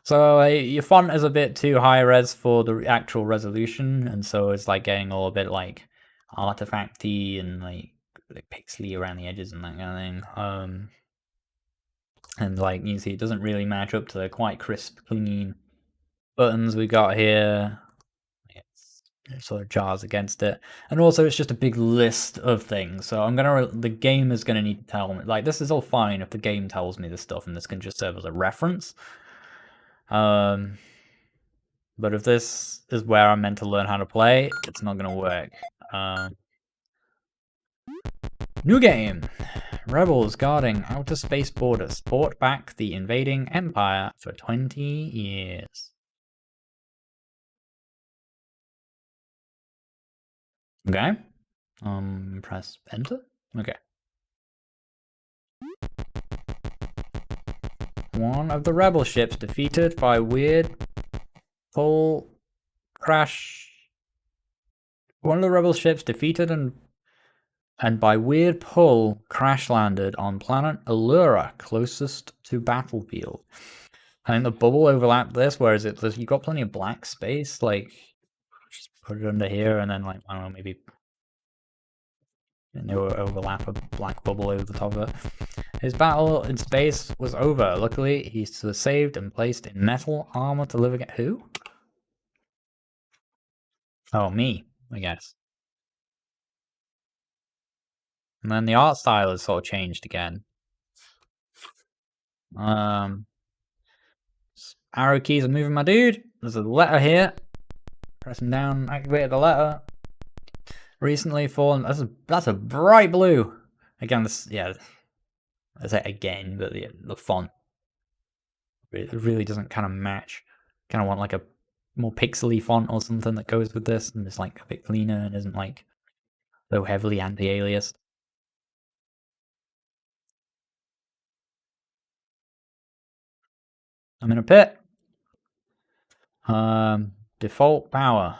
A: So your font is a bit too high res for the actual resolution, and so it's like getting all a bit like artifacty and like pixely around the edges and that kind of thing. And like you can see, it doesn't really match up to the quite crisp, clean buttons we got here. It sort of jars against it, and also it's just a big list of things. So the game is gonna need to tell me, like, this is all fine if the game tells me this stuff, and this can just serve as a reference. But if this is where I'm meant to learn how to play, it's not gonna work. New game. Rebels guarding outer space borders fought back the invading Empire for 20 years. Okay. Press enter. Okay. One of the rebel ships defeated by weird pull crash. One of the rebel ships defeated and by weird pull crash landed on planet Allura, closest to battlefield. I think the bubble overlapped this, whereas you've got plenty of black space, like, just put it under here, and then, like, I don't know, maybe overlap a black bubble over the top of it. His battle in space was over. Luckily, he was saved and placed in metal armor to live again. Who? Oh, me, I guess. And then the art style has sort of changed again. Arrow keys are moving, my dude. There's a letter here. Pressing down, activated the letter. Recently fallen. That's a bright blue. Again, this, yeah. I say again, but the font it really doesn't kind of match. Kind of want like a more pixely font or something that goes with this, and it's like a bit cleaner and isn't like so heavily anti-aliased. I'm in a pit. Default power.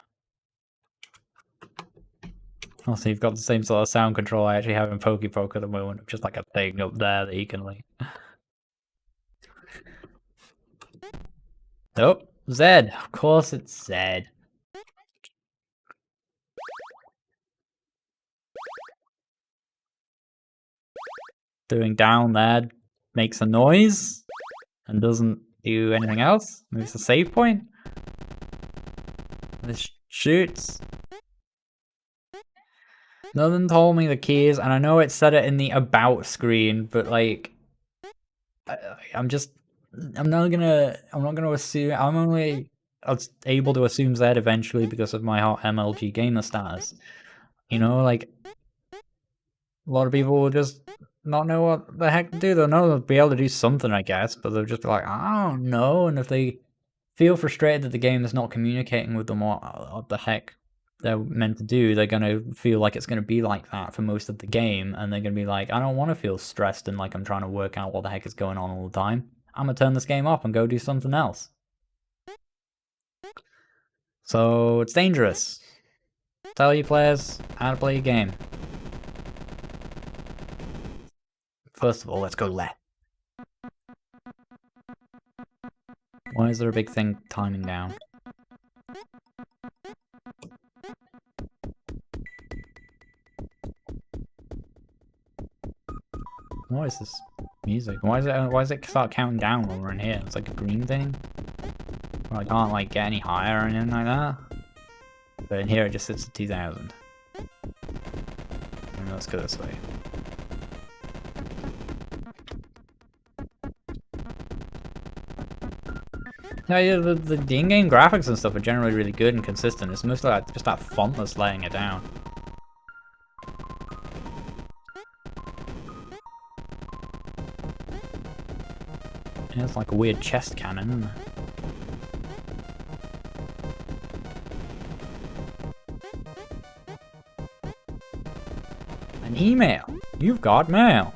A: Also, you've got the same sort of sound control I actually have in Pokepoke at the moment, just like a thing up there that you can like. Nope, Zed. Of course it's Zed. Doing down there makes a noise and doesn't do anything else. Moves the save point. This shoots. Nothing told me the keys, and I know it said it in the about screen, but like, I'm not gonna assume. I'm only able to assume Zed eventually because of my hot MLG gamer status. You know, like a lot of people will just not know what the heck to do. They'll know they'll be able to do something, I guess, but they'll just be like, I don't know. And if they feel frustrated that the game is not communicating with them what the heck they're meant to do, they're going to feel like it's going to be like that for most of the game, and they're going to be like, I don't want to feel stressed and like I'm trying to work out what the heck is going on all the time. I'm going to turn this game off and go do something else. So it's dangerous. Tell your players how to play your game. First of all, let's go left. Why is there a big thing timing down? What is this music? Why does it start counting down when we're in here? It's like a green thing. Well, I can't like get any higher or anything like that. But in here it just sits at 2000. And let's go this way. Yeah, the in-game graphics and stuff are generally really good and consistent. It's mostly like just that font that's laying it down. Yeah, it's like a weird chest cannon, isn't it? An email! You've got mail!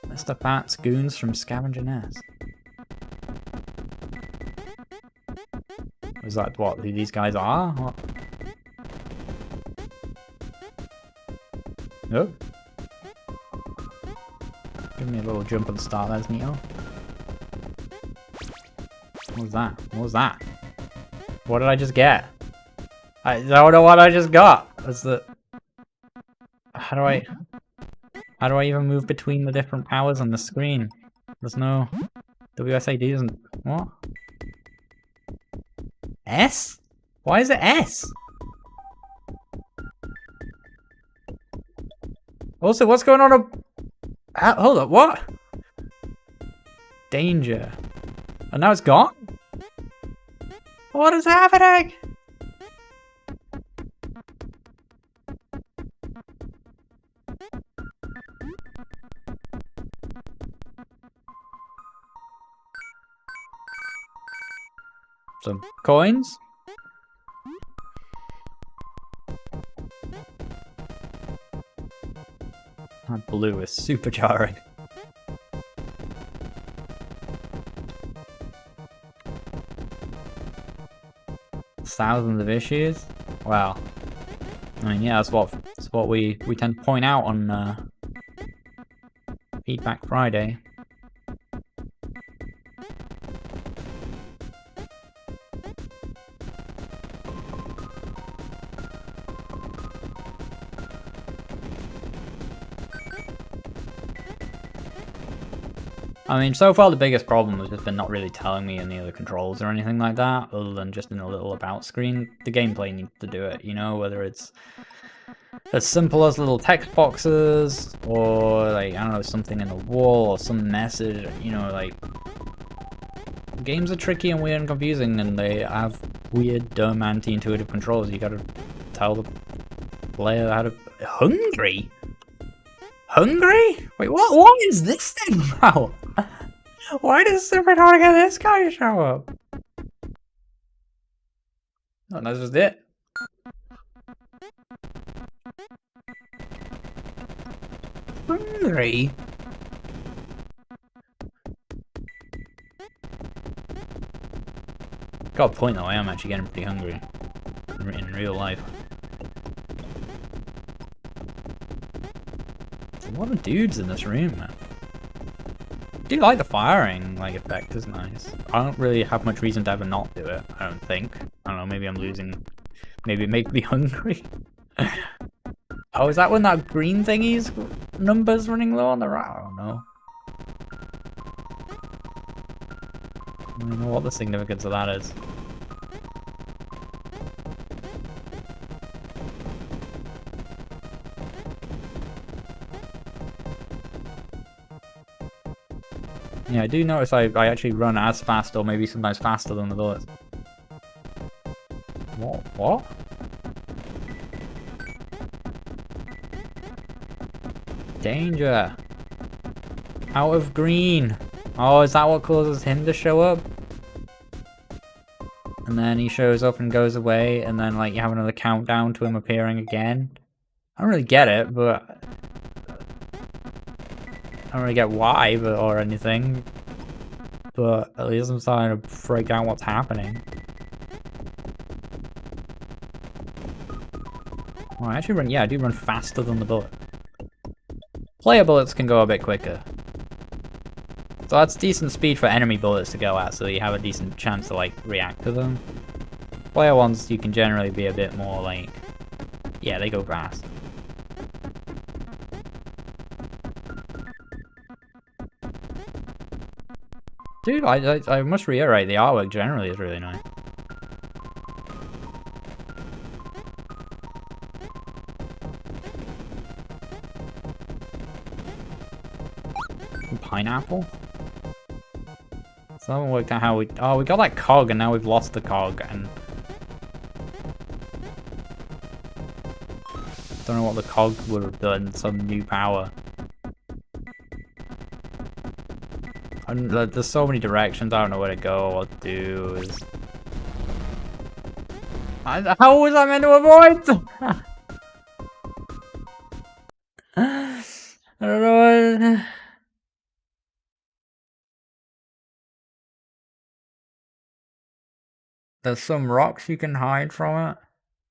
A: Mr. Pat's goons from Scavenger Nest. Is that what these guys are? What? Oh. Give me a little jump at the start, that's neato. What was that? What was that? What did I just get? I don't know what I just got. What's the... How do I even move between the different powers on the screen? There's no... WSAD isn't... What? S? Why is it S? Also, what's going on? Hold up, what? Danger. And now it's gone? What is happening? Some coins? That blue is super jarring. Thousands of issues? Wow. I mean, yeah, that's what we tend to point out on Feedback Friday. I mean, so far the biggest problem has just been not really telling me any of the controls or anything like that, other than just in a little about screen. The gameplay needs to do it, you know, whether it's as simple as little text boxes, or like, I don't know, something in the wall, or some message, you know, like, games are tricky and weird and confusing, and they have weird, dumb, anti-intuitive controls. You gotta tell the player how to... Hungry? Hungry? Wait, what is this thing now? Why does Super Sonic and this guy show up? Oh, that's just it. Hungry? Got a point though, I am actually getting pretty hungry in real life. There's a lot of dudes in this room, man. I do like the firing like effect, is nice. I don't really have much reason to ever not do it, I don't think. I don't know, maybe I'm losing... Maybe it makes me hungry. Oh, is that when that green thingy's number's running low on the right? I don't know. I don't know what the significance of that is. Yeah, I do notice I actually run as fast, or maybe sometimes faster than the bullets. What? Danger! Out of green! Oh, is that what causes him to show up? And then he shows up and goes away, and then like you have another countdown to him appearing again? I don't really get it, but... I don't really get why, or anything. But at least I'm starting to break down what's happening. Oh, I actually run, yeah, I do run faster than the bullet. Player bullets can go a bit quicker. So that's decent speed for enemy bullets to go at, so you have a decent chance to like react to them. Player ones, you can generally be a bit more like, yeah, they go fast. Dude, I must reiterate, the artwork generally is really nice. Pineapple? So I haven't worked out how we... Oh, we got that cog and now we've lost the cog and... Don't know what the cog would have done, some new power. There's so many directions, I don't know where to go or what to do. How was I meant to avoid? I don't know. There's some rocks you can hide from it?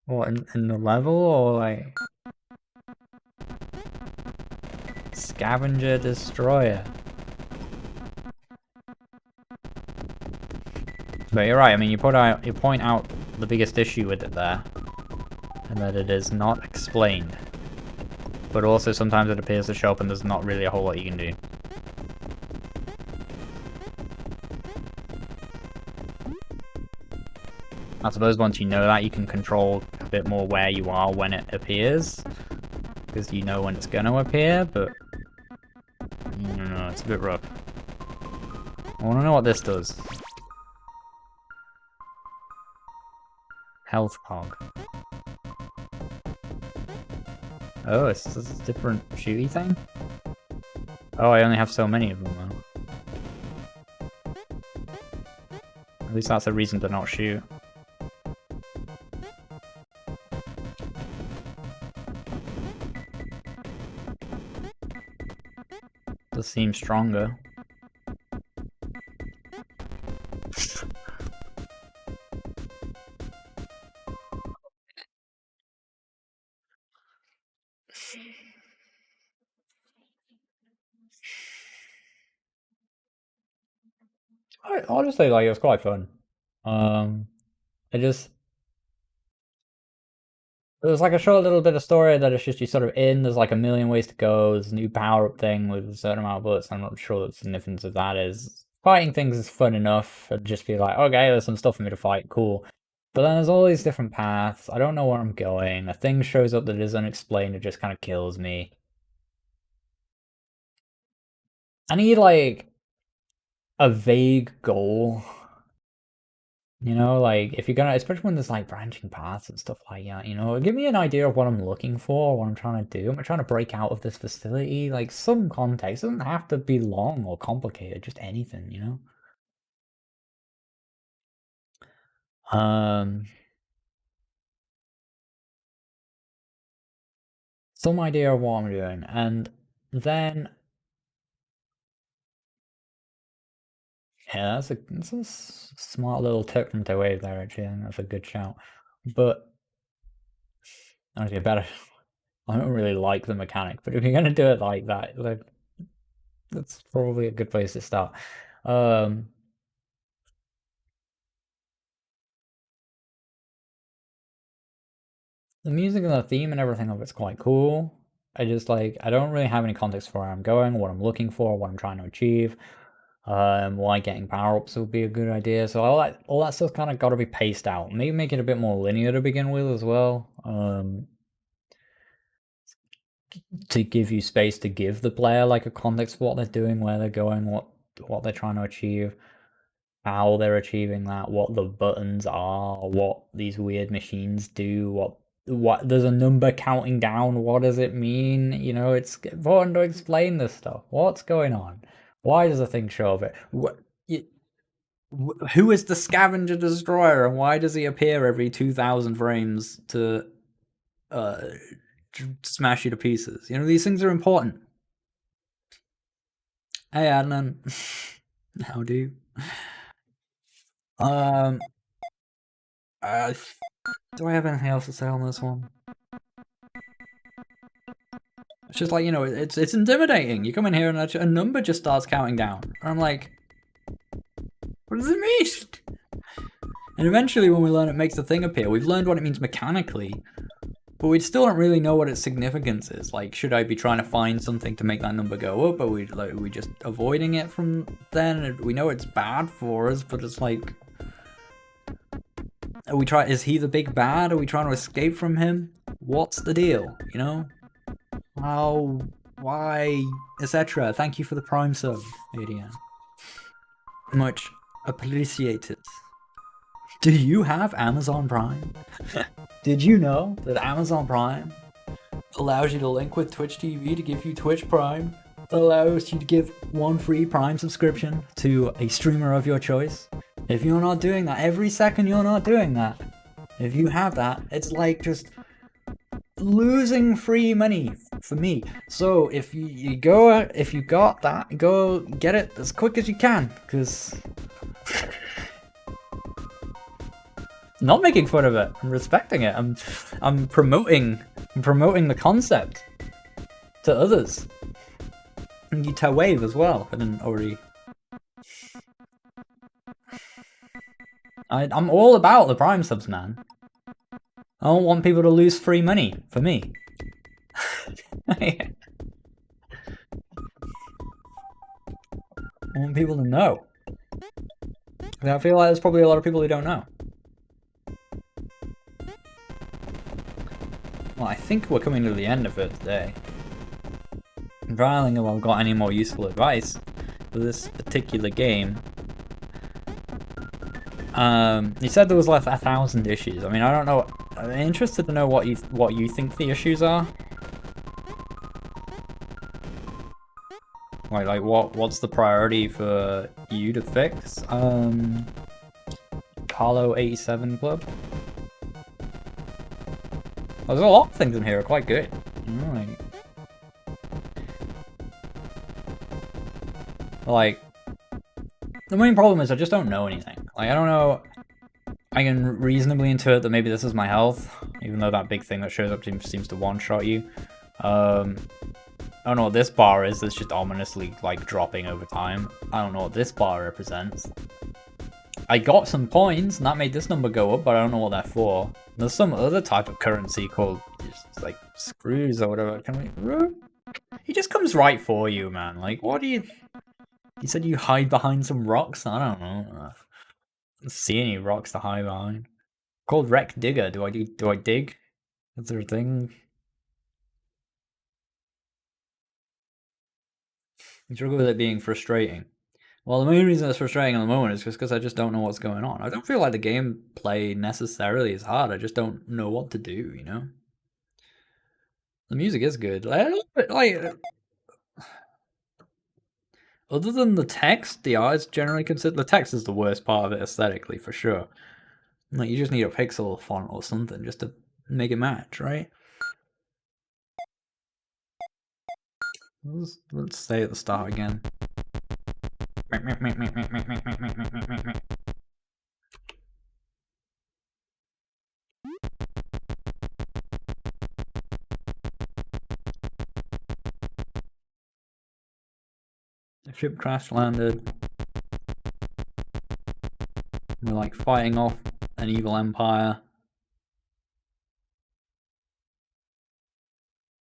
A: What, in the level, or like... Scavenger Destroyer. But you're right, I mean, you point out the biggest issue with it there. And that it is not explained. But also sometimes it appears to show up and there's not really a whole lot you can do. I suppose once you know that, you can control a bit more where you are when it appears. Because you know when it's going to appear, but... I don't know, it's a bit rough. I want to know what this does. Health cog. Oh, it's a different shooty thing? Oh, I only have so many of them though. At least that's a reason to not shoot. Does seem stronger. Honestly, like, it was quite fun. I just... There's like a short little bit of story that it's just you sort of in, there's like a million ways to go, there's a new power-up thing with a certain amount of bullets. I'm not sure what the significance of that is. Fighting things is fun enough, and just be like, okay, there's some stuff for me to fight, cool. But then there's all these different paths, I don't know where I'm going, a thing shows up that is unexplained, it just kind of kills me. I need like a vague goal. You know, like if you're gonna, especially when there's like branching paths and stuff like that, you know, give me an idea of what I'm looking for, what I'm trying to do. Am I trying to break out of this facility? Like some context. It doesn't have to be long or complicated, just anything, you know? Um, some idea of what I'm doing, and then yeah, that's a smart little tip from Wave there. Actually, I think that's a good shout. But honestly, better. I don't really like the mechanic, but if you're gonna do it like that, like that's probably a good place to start. Um, the music and the theme and everything of it's quite cool. I just like I don't really have any context for where I'm going, what I'm looking for, what I'm trying to achieve. Why getting power-ups would be a good idea. So all that stuff's kind of got to be paced out. Maybe make it a bit more linear to begin with as well. To give you space to give the player like a context for what they're doing, where they're going, what they're trying to achieve, how they're achieving that, what the buttons are, what these weird machines do, what there's a number counting down, what does it mean? You know, it's important to explain this stuff. What's going on? Why does a thing show up? Who is the scavenger destroyer, and why does he appear every 2,000 frames to uh, smash you to pieces? You know, these things are important. Hey, Adnan. How do you? Do I have anything else to say on this one? It's just like, you know, it's intimidating. You come in here and a number just starts counting down. And I'm like, what does it mean? And eventually when we learn it makes the thing appear, we've learned what it means mechanically, but we still don't really know what its significance is. Like, should I be trying to find something to make that number go up? Are we just avoiding it from then? We know it's bad for us, but it's like, is he the big bad? Are we trying to escape from him? What's the deal, you know? How, why, etc. Thank you for the Prime sub, ADN. Much appreciated. Do you have Amazon Prime? Did you know that Amazon Prime allows you to link with Twitch TV to give you Twitch Prime? It allows you to give one free Prime subscription to a streamer of your choice. If you're not doing that, every second you're not doing that, if you have that, it's like just losing free money for me. So if you got that, go get it as quick as you can, because I'm not making fun of it. I'm respecting it. I'm promoting the concept to others. And you tell Wave as well. I didn't already. I'm all about the Prime subs, man. I don't want people to lose free money for me. I want people to know. I feel like there's probably a lot of people who don't know. Well, I think we're coming to the end of it today. I'm trying to think if I've got any more useful advice for this particular game. You said there was like 1,000 issues. I mean, I don't know. I'm interested to know what you think the issues are. Like what's the priority for you to fix? Carlo 87 Club. There's a lot of things in here are quite good. Like, the main problem is I just don't know anything. Like, I don't know. I can reasonably intuit that maybe this is my health, even though that big thing that shows up seems to one-shot you. I don't know what this bar is. It's just ominously like dropping over time. I don't know what this bar represents. I got some coins, and that made this number go up, but I don't know what they're for. There's some other type of currency called just, like screws or whatever. Can we? He just comes right for you, man. Like, what do you? He said you hide behind some rocks. I don't know. I don't see any rocks to hide behind. Called Wreck Digger. Do I dig? Is there a thing? You struggle with it being frustrating. Well, the main reason it's frustrating at the moment is just because I just don't know what's going on. I don't feel like the gameplay necessarily is hard. I just don't know what to do, you know? The music is good. Like other than the text, the art is generally considered... The text is the worst part of it aesthetically, for sure. Like, you just need a pixel font or something just to make it match, right? Let's stay at the start again. The ship crash landed. We're like fighting off an evil empire.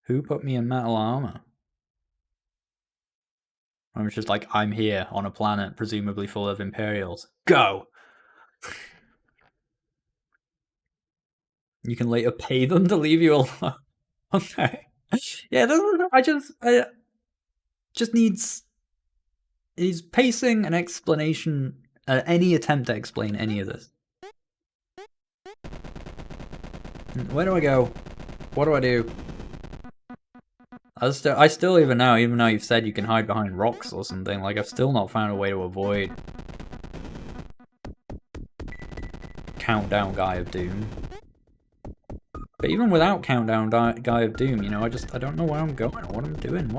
A: Who put me in metal armor? I was just like, I'm here on a planet presumably full of Imperials. Go! You can later pay them to leave you alone. Okay. Yeah, I just needs pacing and explanation, any attempt to explain any of this. Where do I go? What do I do? I still even now you've said you can hide behind rocks or something, like I've still not found a way to avoid Countdown Guy of Doom. But even without Countdown Guy of Doom, you know, I don't know where I'm going or what I'm doing.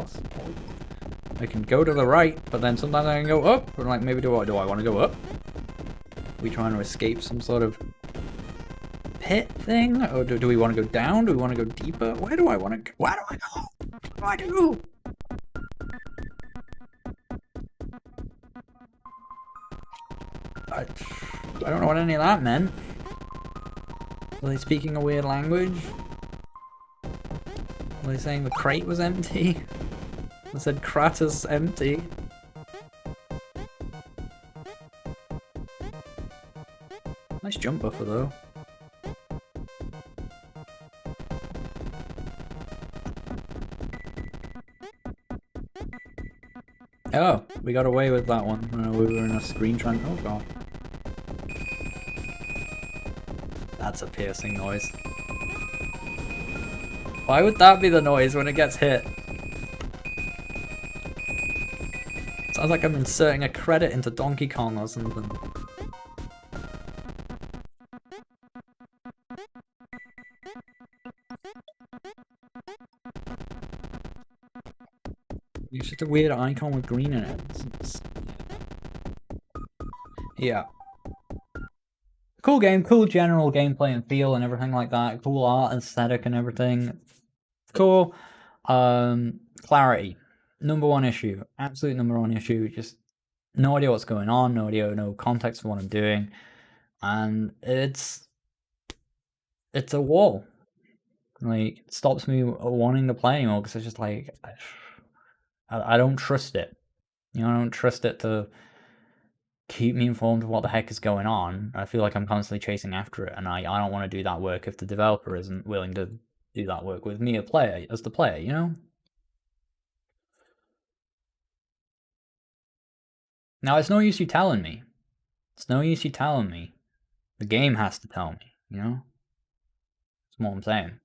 A: I can go to the right, but then sometimes I can go up. Or like, maybe do I want to go up? Are we trying to escape some sort of pit thing? Or do we want to go down? Do we want to go deeper? Where do I want to go? Where do I go? What do I do? I don't know what any of that meant. Were they speaking a weird language? Were they saying the crate was empty? They said Kratos empty. Nice jump buffer though. Oh, we got away with that one. We were in a screen trying. Oh god. That's a piercing noise. Why would that be the noise when it gets hit? Sounds like I'm inserting a credit into Donkey Kong or something. It's just a weird icon with green in it. Yeah. Cool game, cool general gameplay and feel and everything like that. Cool art, aesthetic and everything. Cool. Clarity. Number one issue. Absolute number one issue. Just no idea what's going on, no context for what I'm doing. And it's a wall. Like, it stops me wanting to play anymore because it's just like, I don't trust it. You know, I don't trust it to keep me informed of what the heck is going on. I feel like I'm constantly chasing after it, and I don't want to do that work if the developer isn't willing to do that work with me, as the player, you know? Now, it's no use you telling me. It's no use you telling me. The game has to tell me, you know? That's what I'm saying.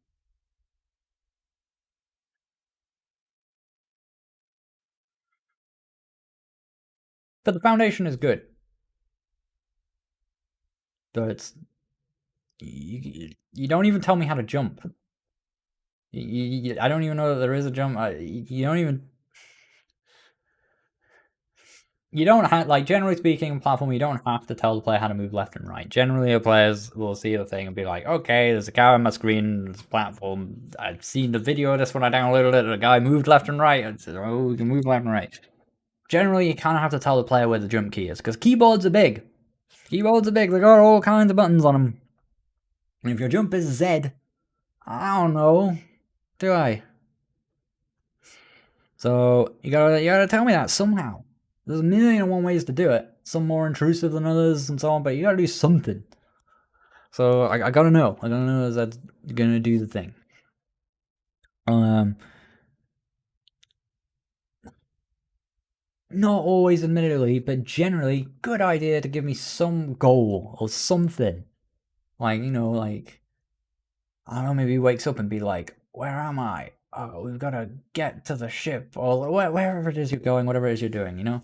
A: But the foundation is good. So it's... You don't even tell me how to jump. I don't even know that there is a jump. You don't even... You don't have, like, generally speaking, in platform, you don't have to tell the player how to move left and right. Generally, the players will see the thing and be like, okay, there's a cow on my screen, there's a platform. I've seen the video of this when I downloaded it, the guy moved left and right. And said, oh, we can move left and right. Generally, you kind of have to tell the player where the jump key is, because keyboards are big. Keyboards are big, they got all kinds of buttons on them. And if your jump is Z, I don't know, do I? So you gotta tell me that somehow. There's a million and one ways to do it. Some more intrusive than others and so on, but you gotta do something. So I gotta know. I gotta know is that gonna do the thing. Not always, admittedly, but generally, good idea to give me some goal or something. Like, you know, like, I don't know, maybe he wakes up and be like, where am I? Oh, we've got to get to the ship, or wherever it is you're going, whatever it is you're doing, you know?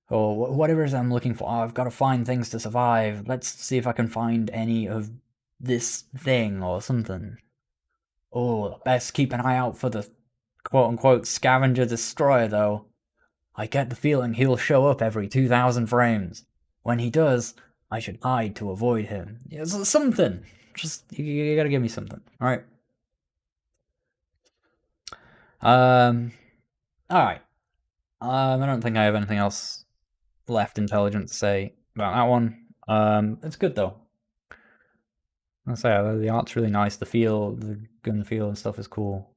A: Or whatever it is I'm looking for. Oh, I've got to find things to survive. Let's see if I can find any of this thing or something. Oh, best keep an eye out for the quote-unquote scavenger destroyer, though. I get the feeling he'll show up every 2,000 frames. When he does, I should hide to avoid him. Yeah, something. Just, you gotta give me something. Alright. Alright. I don't think I have anything else left intelligent to say about that one. It's good though. I'll say the art's really nice. The gun feel and stuff is cool.